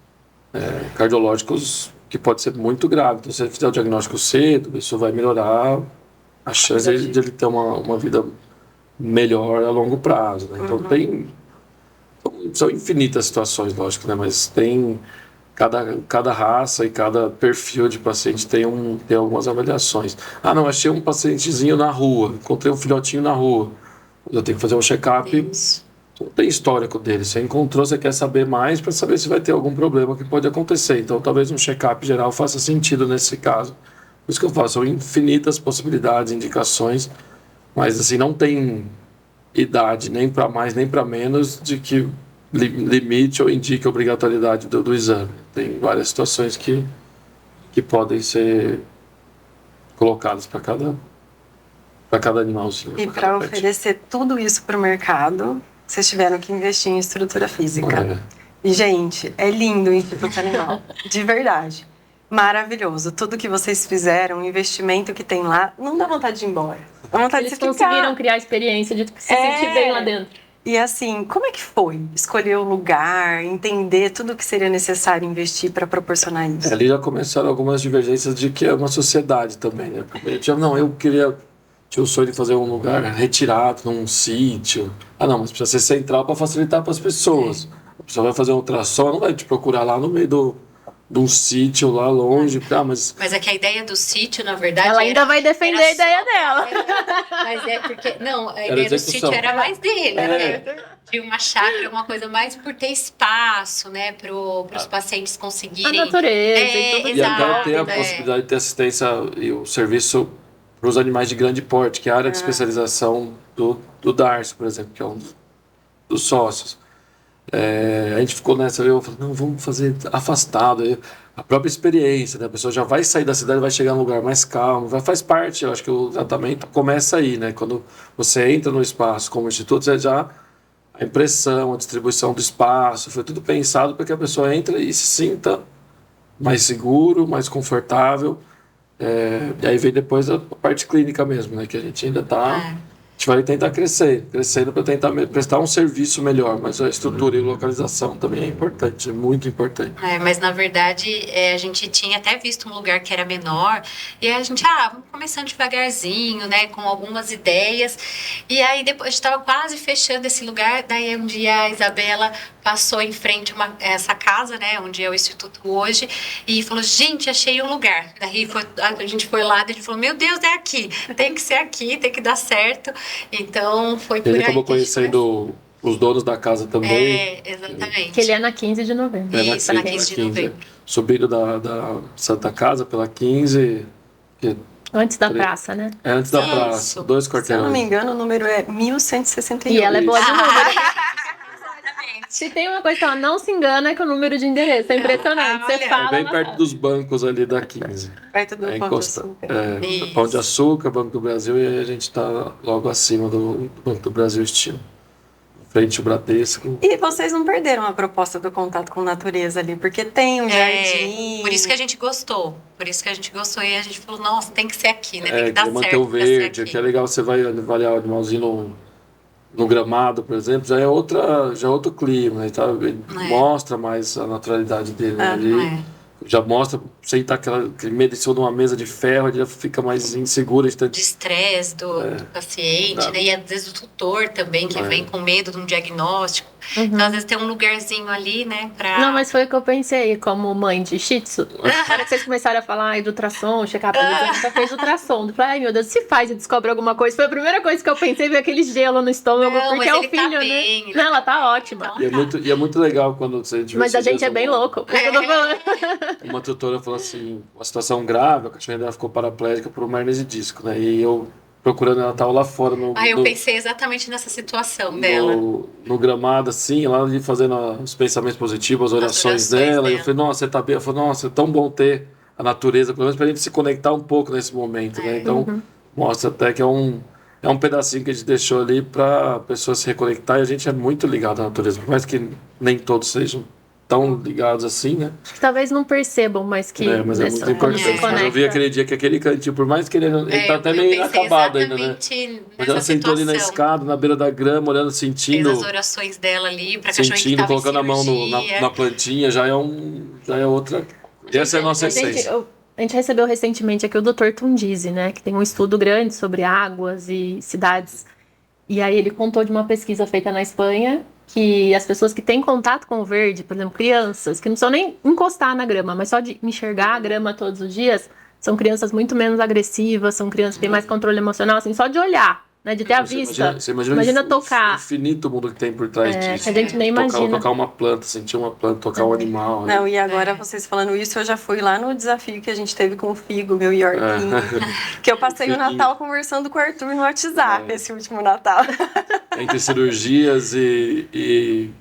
cardiológicos que pode ser muito grave. Então, se você fizer o diagnóstico cedo, isso vai melhorar a chance de ele ter uma vida melhor a longo prazo, né? Então, são infinitas situações, lógico, né? Mas tem cada raça e cada perfil de paciente tem algumas avaliações. Ah, não, achei um pacientezinho na rua, encontrei um filhotinho na rua. Eu tenho que fazer um check-up. Não tem histórico dele. Você encontrou, você quer saber mais para saber se vai ter algum problema que pode acontecer. Então, talvez um check-up geral faça sentido nesse caso. Por isso que eu falo, são infinitas possibilidades, indicações, mas assim, não tem idade nem para mais nem para menos de que limite ou indique a obrigatoriedade do exame. Tem várias situações que podem ser colocadas para cada animalzinho. E para oferecer tudo isso para o mercado, vocês tiveram que investir em estrutura física. E, gente, é lindo o Instituto Animal. De verdade. Maravilhoso. Tudo que vocês fizeram, o investimento que tem lá, não dá vontade de ir embora. Dá vontade Eles de ficar. conseguiram criar a experiência de se sentir bem lá dentro. E assim, como é que foi escolher o lugar, entender tudo que seria necessário investir para proporcionar isso? Ali já começaram algumas divergências de que é uma sociedade também, né? Porque eu tinha o sonho de fazer um lugar retirado, num sítio. Ah, não, mas precisa ser central para facilitar para as pessoas. A pessoa vai fazer um ultrassom, não vai te procurar lá no meio de um sítio lá longe. Mas é que a ideia do sítio, na verdade... Ela ainda vai defender a ideia dela. Mas é porque... Não, a Era ideia do execução. sítio era mais dele, né? De uma chácara, uma coisa mais por ter espaço, né? Para os pacientes A conseguirem... natureza e tudo E agora tem a exato, possibilidade de ter assistência e o serviço para os animais de grande porte, que é a área de especialização do Darcy, por exemplo, que é um dos sócios. A gente ficou nessa, eu falei, não, vamos fazer afastado. Aí, a própria experiência, né? A pessoa já vai sair da cidade, vai chegar num lugar mais calmo, faz parte, eu acho que o tratamento começa aí, né? Quando você entra no espaço como instituto, você já a impressão, a distribuição do espaço, foi tudo pensado para que a pessoa entre e se sinta mais seguro, mais confortável. E aí vem depois a parte clínica mesmo, né? Que a gente ainda está... A gente vai tentar crescendo para tentar prestar um serviço melhor, mas a estrutura e localização também é importante, é muito importante. Mas na verdade a gente tinha até visto um lugar que era menor e a gente, vamos começando devagarzinho, né, com algumas ideias, e aí depois a gente estava quase fechando esse lugar, daí um dia a Isabela passou em frente essa casa, né, onde é o Instituto hoje, e falou, gente, achei um lugar. Daí a gente foi lá, e a gente falou, meu Deus, é aqui, tem que ser aqui, tem que dar certo. Então foi por aí. Ele acabou conhecendo os donos da casa também. Exatamente. Que ele é na 15 de novembro. Isso, na 15 de novembro. Subiram da Santa Casa pela 15. Antes da praça, né? Antes da praça, 2 Se eu quarteirões. não me engano, o número é 1161. E ela é boa de número. Exatamente. Se tem uma coisa que ela não se engana é com o número de endereço. É impressionante. Você fala. Bem ela perto fala. dos bancos ali da 15. Perto do Pão de Açúcar. Pão de Açúcar, Banco do Brasil, e a gente está logo acima do Banco do Brasil Estilo. Frente ao Bradesco. E vocês não perderam a proposta do contato com a natureza ali, porque tem um jardim. Por isso que a gente gostou. Por isso que a gente gostou e a gente falou, nossa, tem que ser aqui, né? Tem que dar certo. Manter o pra ser verde, aqui. que é legal, você vai avaliar o animalzinho no gramado, por exemplo, já é outro clima, né? Mostra mais a naturalidade dele ali. já mostra, sem estar aquele medo em cima de uma mesa de ferro, ele já fica mais inseguro. De estresse do paciente, né? E às vezes do tutor também, que vem com medo de um diagnóstico. Então, às vezes tem um lugarzinho ali, né? Não, mas foi o que eu pensei, como mãe de Shih Tzu. Na hora que vocês começaram a falar de ultrassom, check-up, a gente já fez ultrassom. Eu falei, ai meu Deus, se faz e descobre alguma coisa. Foi a primeira coisa que eu pensei, ver aquele gelo no estômago, porque é o filho, né? Bem. Não, ela tá ótima. E é muito legal quando você... Mas a gente é bem louco. Uma tutora falou assim, uma situação grave, a cachorrinha dela ficou paraplégica por uma hernia de disco, né? E eu procurando ela tava lá fora eu pensei exatamente nessa situação dela. No gramado, assim, ela ali fazendo os pensamentos positivos, as orações dela. E eu falei, nossa, você tá bem? Eu falei, nossa, é tão bom ter a natureza, pelo menos pra gente se conectar um pouco nesse momento, né? Então, mostra até que é um pedacinho que a gente deixou ali pra pessoa se reconectar, e a gente é muito ligado à natureza, por mais que nem todos sejam tão ligados assim, né? Talvez não percebam, mas que... mas é muito importante. Mas eu vi aquele dia que aquele cantinho, por mais que ele tá até meio inacabado ainda, né? Mas ela sentou ali na escada, na beira da grama, olhando, sentindo... Fez as orações dela ali, pra cachorro que tava colocando a mão na plantinha, já é outra... E essa é a nossa essência. A gente recebeu recentemente aqui o Dr. Tundizi, né? Que tem um estudo grande sobre águas e cidades. E aí ele contou de uma pesquisa feita na Espanha, que as pessoas que têm contato com o verde, por exemplo, crianças, que não precisam nem encostar na grama, mas só de enxergar a grama todos os dias, são crianças muito menos agressivas, são crianças que têm mais controle emocional, assim, só de olhar, né, de ter a vista. Você imagina tocar. O infinito mundo que tem por trás disso. Que a gente nem imagina. Tocar uma planta, sentir uma planta, tocar um animal. Não, e agora vocês falando isso, eu já fui lá no desafio que a gente teve com o Figo, meu Yorkinho, que eu passei o Natal conversando com o Arthur no WhatsApp, esse último Natal. Entre cirurgias e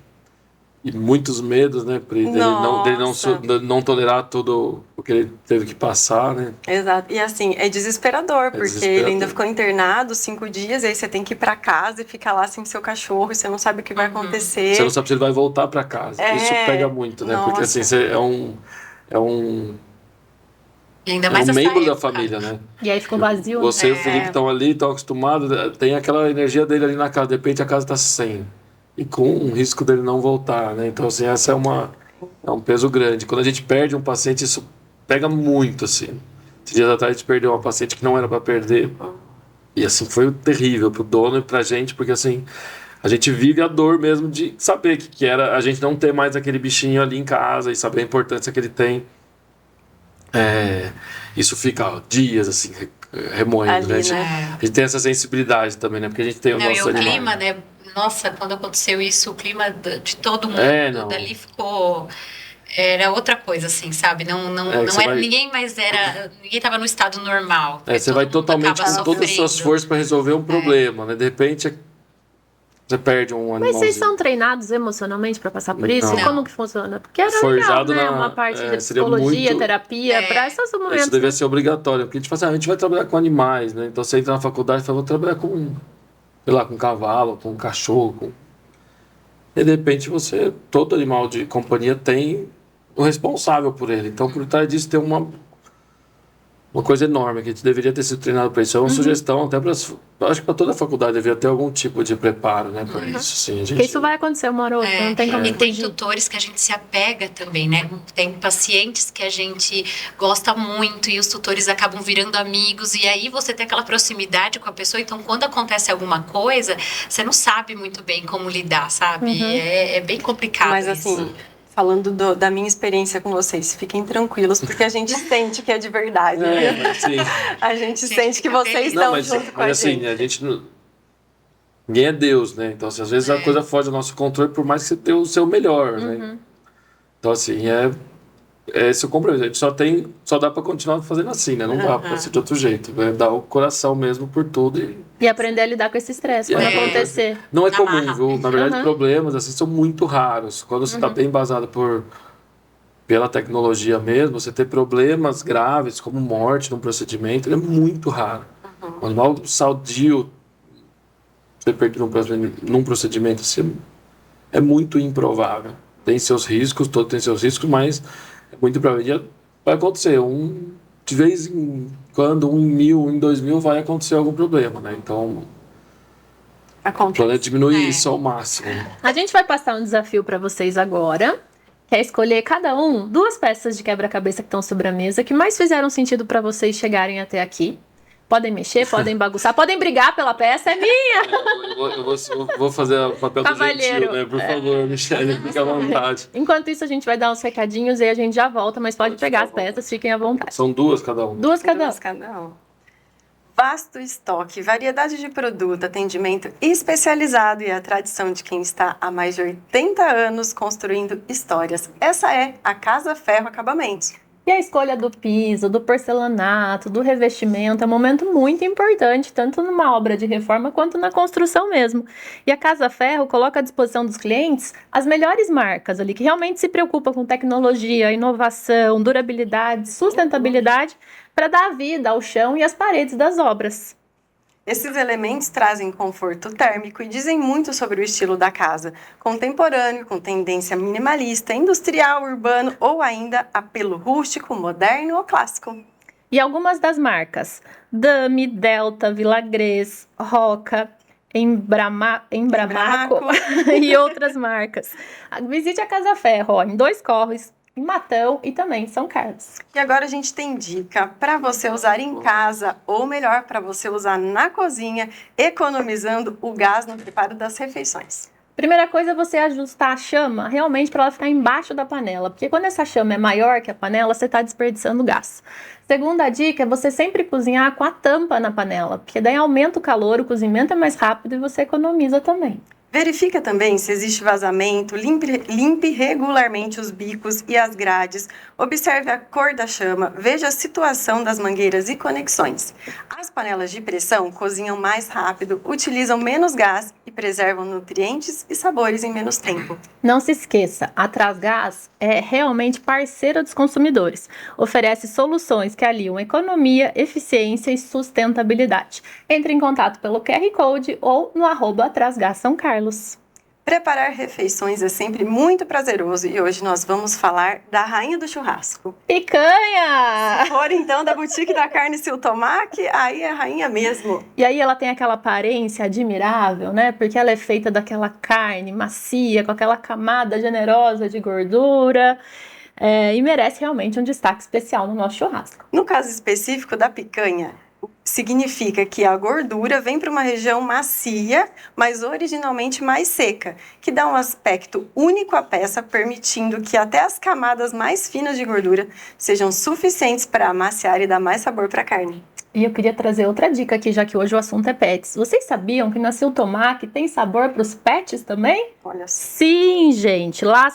muitos medos, né, Pri? Dele não tolerar tudo o que ele teve que passar, né? Exato. E assim, é desesperador, porque ele ainda ficou internado 5 dias, aí você tem que ir pra casa e ficar lá sem seu cachorro, e você não sabe o que vai acontecer. Você não sabe se ele vai voltar pra casa. Isso pega muito, né? Nossa. Porque assim, você é um ainda mais membro da família, né? E aí ficou vazio. Você e o Felipe estão ali, estão acostumados, tem aquela energia dele ali na casa, de repente a casa tá sem. E com um risco dele não voltar, né? Então, assim, essa é um peso grande. Quando a gente perde um paciente, isso pega muito, assim. Esses dias atrás a gente perdeu uma paciente que não era para perder. E, assim, foi terrível pro dono e pra gente, porque, assim, a gente vive a dor mesmo de saber que era a gente não ter mais aquele bichinho ali em casa e saber a importância que ele tem. Isso fica dias, assim, remoendo, ali, né? A gente tem essa sensibilidade também, né? Porque a gente tem o nosso animal. Clima, né? Nossa, quando aconteceu isso, o clima de todo mundo dali ficou... Era outra coisa, assim, sabe? Não era, ninguém tava no estado normal. Você vai totalmente com todas as suas forças para resolver um problema, né? De repente, você perde um animal. Mas vocês são treinados emocionalmente para passar por isso? Não. Como que funciona? Porque era forjado legal, né? Uma parte de psicologia, terapia, para esses momentos. Isso devia ser obrigatório, porque a gente fala assim, a gente vai trabalhar com animais, né? Então você entra na faculdade e fala, vou trabalhar com... sei lá, com cavalo, com cachorro. E de repente todo animal de companhia tem o responsável por ele. Então, por trás disso tem uma coisa enorme, que a gente deveria ter sido treinado para isso. É uma sugestão, até acho que para toda a faculdade deveria ter algum tipo de preparo, né, para isso. Assim, porque isso vai acontecer uma hora ou outra, não tem como E tem tutores que a gente se apega também, né? Tem pacientes que a gente gosta muito e os tutores acabam virando amigos, e aí você tem aquela proximidade com a pessoa, então quando acontece alguma coisa, você não sabe muito bem como lidar, sabe? É bem complicado. Mas assim... Falando da minha experiência com vocês, fiquem tranquilos, porque a gente sente que é de verdade. A gente sente que vocês estão junto com a gente. A gente não... Ninguém é Deus, né? Então, assim, às vezes a coisa foge do nosso controle, por mais que você tenha o seu melhor, né? Então, assim, esse é o compromisso. A gente só dá para continuar fazendo assim, né? Não dá para ser de outro jeito. Né? Dar o coração mesmo por tudo. E aprender a lidar com esse estresse quando acontecer. Não é comum, viu? Na verdade, problemas assim são muito raros. Quando você está bem embasado pela tecnologia mesmo, você ter problemas graves, como morte num procedimento, ele é muito raro. Um animal saudio, você perder num procedimento assim, é muito improvável. Tem seus riscos, todo tem seus riscos, mas é muito provável. Vai acontecer. De vez em quando, 1 em 1000, 1 em 2000, vai acontecer algum problema, né? Então, o planeta diminui isso ao máximo. A gente vai passar um desafio para vocês agora, Quer escolher cada um 2 peças de quebra-cabeça que estão sobre a mesa que mais fizeram sentido para vocês chegarem até aqui. Podem mexer, podem bagunçar, podem brigar pela peça, é minha! Eu vou fazer o papel do gentil, né? Por favor, Michele, fique à vontade. Enquanto isso, a gente vai dar uns recadinhos e a gente já volta, mas pode pegar as peças, fiquem à vontade. São 2 cada um. 2 cada um. 2 cada um. Vasto estoque, variedade de produto, atendimento especializado e a tradição de quem está há mais de 80 anos construindo histórias. Essa é a Casa Ferro Acabamentos. E a escolha do piso, do porcelanato, do revestimento é um momento muito importante, tanto numa obra de reforma quanto na construção mesmo. E a Casa Ferro coloca à disposição dos clientes as melhores marcas ali, que realmente se preocupam com tecnologia, inovação, durabilidade, sustentabilidade, para dar vida ao chão e às paredes das obras. Esses elementos trazem conforto térmico e dizem muito sobre o estilo da casa, contemporâneo, com tendência minimalista, industrial, urbano ou ainda apelo rústico, moderno ou clássico. E algumas das marcas: Dami, Delta, Villagrés, Roca, Embramaco e outras marcas. Visite a Casa Ferro, ó, em 2 Corres, em Matão e também em São Carlos. E agora a gente tem dica para você usar em casa, ou melhor, para você usar na cozinha, economizando o gás no preparo das refeições. Primeira coisa é você ajustar a chama realmente para ela ficar embaixo da panela, porque quando essa chama é maior que a panela, você está desperdiçando gás. Segunda dica é você sempre cozinhar com a tampa na panela, porque daí aumenta o calor, o cozimento é mais rápido e você economiza também. Verifica também se existe vazamento, limpe regularmente os bicos e as grades, observe a cor da chama, veja a situação das mangueiras e conexões. As panelas de pressão cozinham mais rápido, utilizam menos gás e preservam nutrientes e sabores em menos tempo. Não se esqueça, a Trasgás é realmente parceira dos consumidores. Oferece soluções que aliam economia, eficiência e sustentabilidade. Entre em contato pelo QR Code ou no @Trasgás São Carlos. Preparar refeições é sempre muito prazeroso e hoje nós vamos falar da rainha do churrasco. Picanha! Se for então da Boutique da Carne Siltomac, aí é a rainha mesmo. E aí ela tem aquela aparência admirável, né? Porque ela é feita daquela carne macia, com aquela camada generosa de gordura. E merece realmente um destaque especial no nosso churrasco. No caso específico da picanha, significa que a gordura vem para uma região macia, mas originalmente mais seca, que dá um aspecto único à peça, permitindo que até as camadas mais finas de gordura sejam suficientes para amaciar e dar mais sabor para a carne. E eu queria trazer outra dica aqui, já que hoje o assunto é pets. Vocês sabiam que na Siltomac tem sabor para os pets também? Olha só. Sim, gente. Lá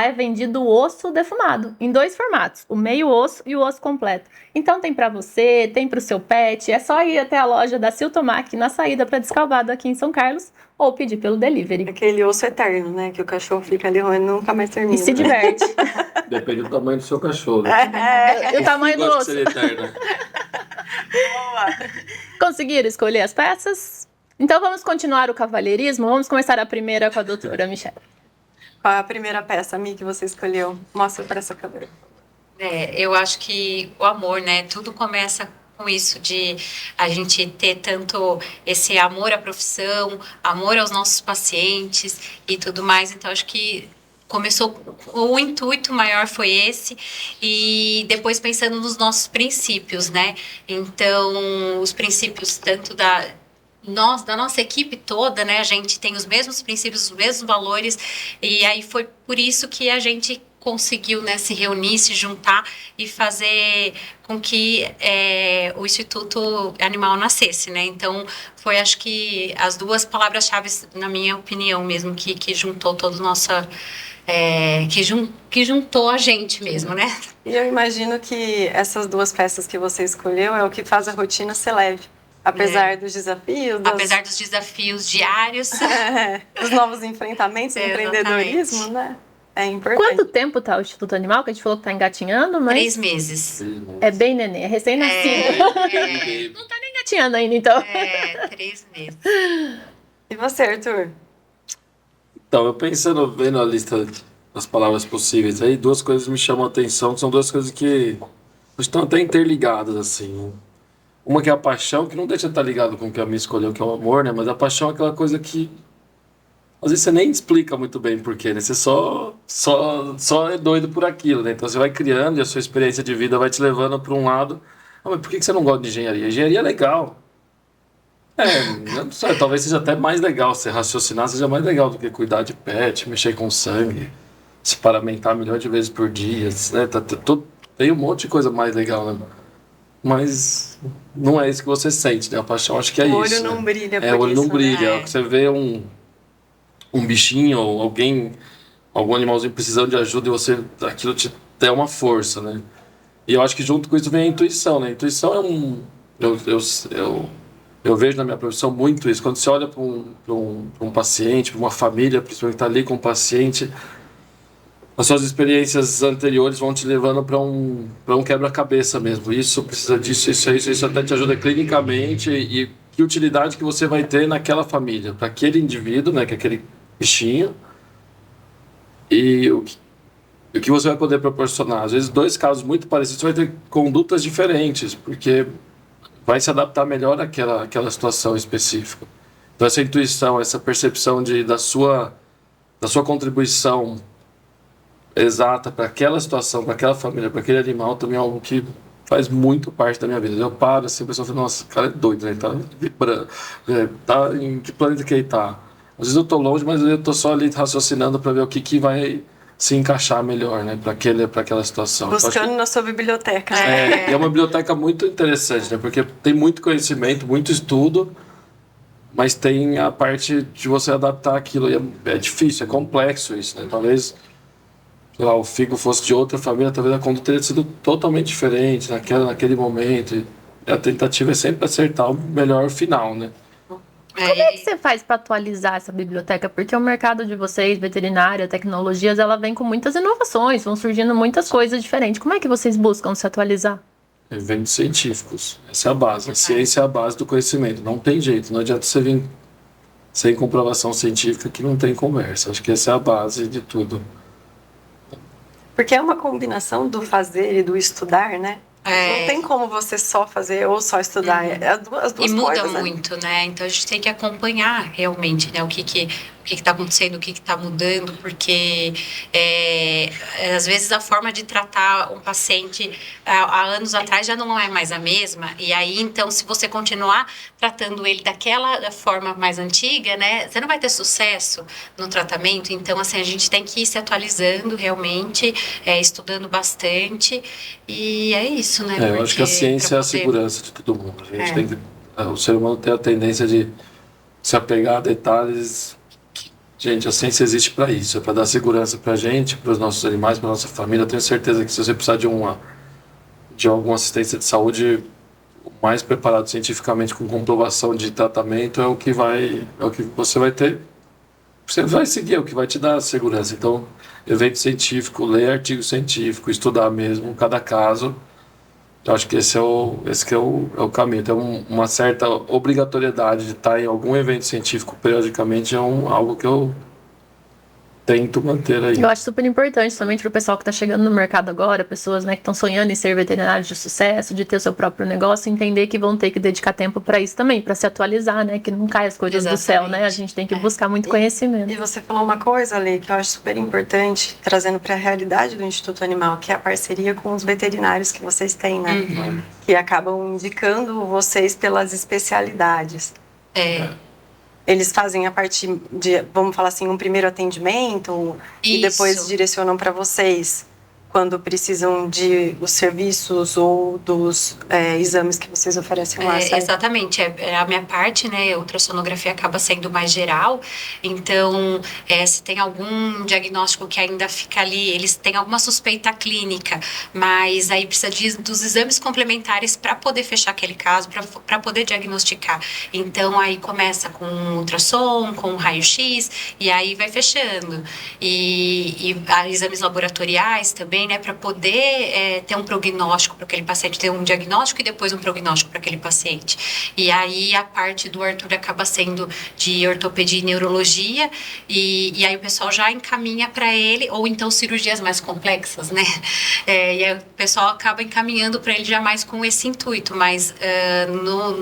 é vendido o osso defumado, em 2 formatos, o meio osso e o osso completo. Então tem para você, tem para o seu pet, é só ir até a loja da Siltomac na saída para Descalvado aqui em São Carlos ou pedir pelo delivery. Aquele osso eterno, né? Que o cachorro fica ali roendo e nunca mais termina. E se diverte. Depende do tamanho do seu cachorro. Né? E o tamanho do osso. Seria eterno. Boa! Conseguiram escolher as peças? Então vamos continuar o cavalheirismo? Vamos começar a primeira com a doutora Michele. Qual é a primeira peça, Mi, que você escolheu? Mostra para essa câmera. Eu acho que o amor, né? Tudo começa com isso de a gente ter tanto esse amor à profissão, amor aos nossos pacientes e tudo mais. Então, acho que começou, o intuito maior foi esse, e depois pensando nos nossos princípios, né? Então, os princípios tanto da nossa equipe toda, né? A gente tem os mesmos princípios, os mesmos valores, e aí foi por isso que a gente conseguiu, né, se reunir, se juntar e fazer com que o Instituto Animal nascesse, né? Então, foi, acho que, as 2 palavras-chave, na minha opinião mesmo, que juntou toda nossa... que juntou a gente mesmo, né? E eu imagino que essas 2 peças que você escolheu é o que faz a rotina ser leve. Apesar dos desafios. Apesar dos desafios diários. Os novos enfrentamentos, do empreendedorismo, né? É importante. Quanto tempo tá o Instituto Animal? Que a gente falou que tá engatinhando, mas... 3 meses. É bem neném, é recém-nascido. Não tá nem engatinhando ainda, então. 3 meses. E você, Arthur? Então, eu vendo a lista das palavras possíveis aí, 2 coisas me chamam a atenção, que são 2 coisas que estão até interligadas, assim. Uma que é a paixão, que não deixa de estar ligado com o que a minha escolheu, que é o amor, né? Mas a paixão é aquela coisa que às vezes você nem explica muito bem porquê, né? Você só é doido por aquilo, né? Então você vai criando e a sua experiência de vida vai te levando para um lado. Ah, mas por que você não gosta de engenharia? Engenharia é legal. Eu não sei, talvez seja até mais legal, você raciocinar seja mais legal do que cuidar de pet, mexer com sangue, se paramentar milhões de vezes por dia, né? Tem um monte de coisa mais legal, né? Mas não é isso que você sente, né? A paixão acho que é O isso. olho não brilha por o olho isso, não brilha. né? Você vê um bichinho ou algum animalzinho precisando de ajuda e aquilo te dá uma força, né? E eu acho que junto com isso vem a intuição, né? A intuição é eu vejo na minha profissão muito isso. Quando você olha para um paciente, para uma família, principalmente que está ali com o paciente, as suas experiências anteriores vão te levando para um quebra-cabeça mesmo. Isso precisa disso, isso até te ajuda clinicamente e que utilidade que você vai ter naquela família, para aquele indivíduo, né, que é aquele bichinho, e o que você vai poder proporcionar. Às vezes, dois casos muito parecidos, você vai ter condutas diferentes, porque vai se adaptar melhor àquela situação específica. Então, essa intuição, essa percepção da sua contribuição exata para aquela situação, para aquela família, para aquele animal, também é algo que faz muito parte da minha vida. Eu paro assim, a pessoa fala, nossa, o cara é doido, né? Ele tá vibrando. Tá em que planeta que ele tá? Às vezes eu tô longe, mas eu tô só ali raciocinando para ver o que vai se encaixar melhor, né? Para aquela situação. Buscando na sua biblioteca. É uma biblioteca muito interessante, né? Porque tem muito conhecimento, muito estudo, mas tem a parte de você adaptar aquilo. E é difícil, é complexo isso, né? Talvez, sei lá, o Figo fosse de outra família, talvez a conduta teria sido totalmente diferente naquele momento. E a tentativa é sempre acertar o melhor final, né? Como é que você faz para atualizar essa biblioteca? Porque o mercado de vocês, veterinária, tecnologias, ela vem com muitas inovações, vão surgindo muitas coisas diferentes. Como é que vocês buscam se atualizar? Eventos científicos. Essa é a base. A ciência é a base do conhecimento. Não tem jeito. Não adianta você vir sem comprovação científica que não tem conversa. Acho que essa é a base de tudo. Porque é uma combinação do fazer e do estudar, né? Não tem como você só fazer ou só estudar. As duas e muda coisas, muito, né? Então a gente tem que acompanhar realmente, né? O que está acontecendo, o que está mudando, porque às vezes a forma de tratar um paciente há anos atrás já não é mais a mesma. E aí, então, se você continuar tratando ele daquela forma mais antiga, né? Você não vai ter sucesso no tratamento. Então, assim, a gente tem que ir se atualizando realmente, estudando bastante. E é isso, né? Eu acho que a ciência é a segurança de todo mundo. A gente tem que, o ser humano tem a tendência de se apegar a detalhes. Gente, a ciência existe para isso, é para dar segurança para a gente, para os nossos animais, para a nossa família. Eu tenho certeza que se você precisar de alguma assistência de saúde, o mais preparado cientificamente com comprovação de tratamento é o que você vai ter. Você vai seguir, é o que vai te dar segurança. Então, evento científico, ler artigo científico, estudar mesmo cada caso. Eu acho que esse que é o caminho. Tem uma certa obrigatoriedade de estar em algum evento científico periodicamente, algo que eu tento manter aí. Eu acho super importante, somente para o pessoal que está chegando no mercado agora, pessoas, né, que estão sonhando em ser veterinários de sucesso, de ter o seu próprio negócio, entender que vão ter que dedicar tempo para isso também, para se atualizar, né, que não cai as coisas do céu, né, a gente tem que buscar muito conhecimento. E você falou uma coisa, Lê, que eu acho super importante, trazendo para a realidade do Instituto Animal, que é a parceria com os veterinários que vocês têm, né, que acabam indicando vocês pelas especialidades. Eles fazem a parte de, vamos falar assim, um primeiro atendimento e depois direcionam para vocês quando precisam de os serviços ou dos exames que vocês oferecem lá, certo? Exatamente, a minha parte, né, a ultrassonografia acaba sendo mais geral, então se tem algum diagnóstico que ainda fica ali, eles têm alguma suspeita clínica, mas aí precisa dos exames complementares para poder fechar aquele caso, para poder diagnosticar. Então aí começa com ultrassom, com raio-x, e aí vai fechando. E exames laboratoriais também, também, né, para poder ter um prognóstico para aquele paciente, ter um diagnóstico e depois um prognóstico para aquele paciente. E aí a parte do Arthur acaba sendo de ortopedia e neurologia, e aí o pessoal já encaminha para ele, ou então cirurgias mais complexas, né? E aí o pessoal acaba encaminhando para ele já mais com esse intuito, mas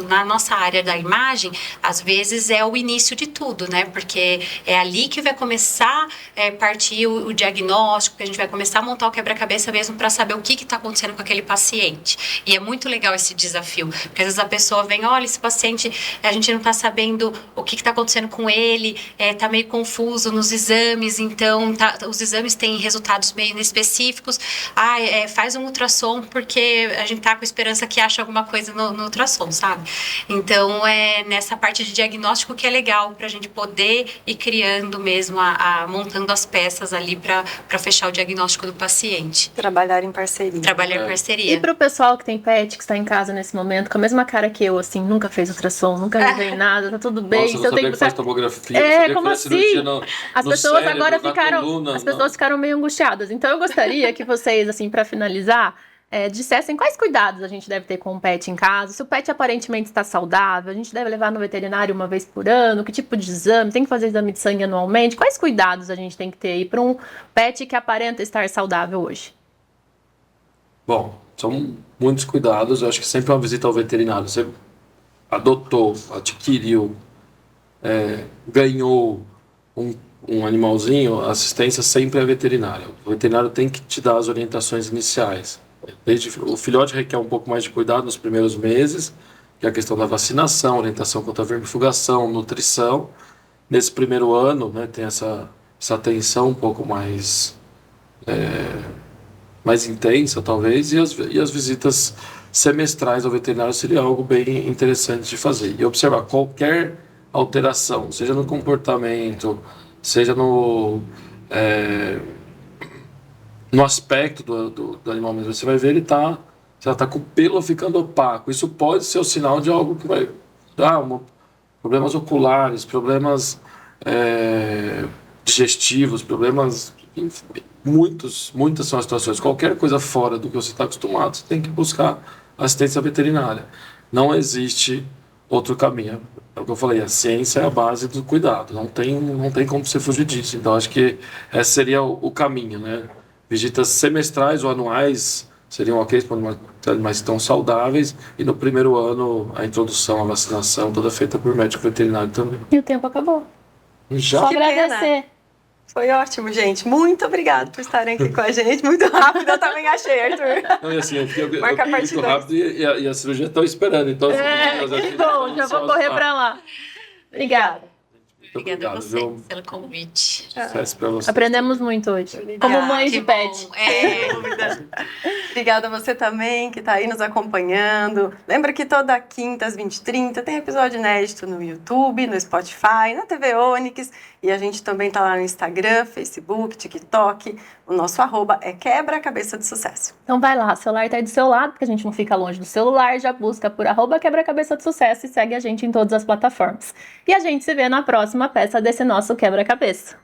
na nossa área da imagem, às vezes é o início de tudo, né? Porque é ali que vai começar a partir o diagnóstico, que a gente vai começar a montar o quebra-cabeça mesmo para saber o que está acontecendo com aquele paciente. E é muito legal esse desafio, porque às vezes a pessoa vem, olha, esse paciente, a gente não está sabendo o que está acontecendo com ele, está meio confuso nos exames, então os exames têm resultados meio inespecíficos, faz um ultrassom porque a gente está com esperança que ache alguma coisa no ultrassom, sabe? Então, nessa parte de diagnóstico que é legal para a gente poder ir criando mesmo, montando as peças ali para fechar o diagnóstico do paciente. Trabalhar em parceria. Trabalhar em parceria. E para o pessoal que tem pet, que está em casa nesse momento, com a mesma cara que eu, assim, nunca fez ultrassom, nunca levei nada, tá tudo bem. Nossa, eu tenho que faz tomografia. Como assim? As pessoas cérebro, agora coluna, as pessoas ficaram meio angustiadas. Então eu gostaria que vocês, assim, para finalizar, dissessem quais cuidados a gente deve ter com o pet em casa. Se o pet aparentemente está saudável, a gente deve levar no veterinário uma vez por ano, que tipo de exame, tem que fazer exame de sangue anualmente, quais cuidados a gente tem que ter aí para um pet que aparenta estar saudável hoje? Bom, são muitos cuidados. Eu acho que sempre uma visita ao veterinário. Você adotou, adquiriu, ganhou um animalzinho, a assistência sempre é veterinária. O veterinário tem que te dar as orientações iniciais. O filhote requer um pouco mais de cuidado nos primeiros meses, que é a questão da vacinação, orientação contra a vermifugação, nutrição. Nesse primeiro ano, né, tem essa atenção um pouco mais intensa, talvez, e as visitas semestrais ao veterinário seria algo bem interessante de fazer. E observar qualquer alteração, seja no comportamento, seja no aspecto do animal mesmo. Você vai ver, ele já está com o pelo ficando opaco. Isso pode ser o sinal de algo que vai dar problemas oculares, problemas digestivos, problemas... Enfim, muitas são as situações. Qualquer coisa fora do que você está acostumado, você tem que buscar assistência veterinária. Não existe outro caminho. É o que eu falei, a ciência é a base do cuidado. Não tem como você fugir disso. Então, acho que esse seria o caminho, né? Visitas semestrais ou anuais seriam ok para animais que estão saudáveis. E no primeiro ano, a introdução, a vacinação, toda feita por médico veterinário também. E o tempo acabou. Já? Só Que agradecer. pena. Foi ótimo, gente. Muito obrigada por estarem aqui com a gente. Muito rápido, eu também achei, Arthur. Não, e assim, eu Marca a fui parte muito dois. rápido e a cirurgia estão esperando. Então, Que bom, já vou correr para lá. Obrigada. Obrigada a você pelo convite. Sucesso para você. Aprendemos muito hoje. Como mães de Que pet. bom. Obrigada a você também que está aí nos acompanhando. Lembra que toda quinta às 20h30 tem episódio inédito no YouTube, no Spotify, na TV Onix. E a gente também está lá no Instagram, Facebook, TikTok. O nosso @ é Quebra-Cabeça de Sucesso. Então vai lá, o celular tá aí do seu lado, porque a gente não fica longe do celular, já busca por @quebra-cabeça de sucesso e segue a gente em todas as plataformas. E a gente se vê na próxima peça desse nosso quebra-cabeça.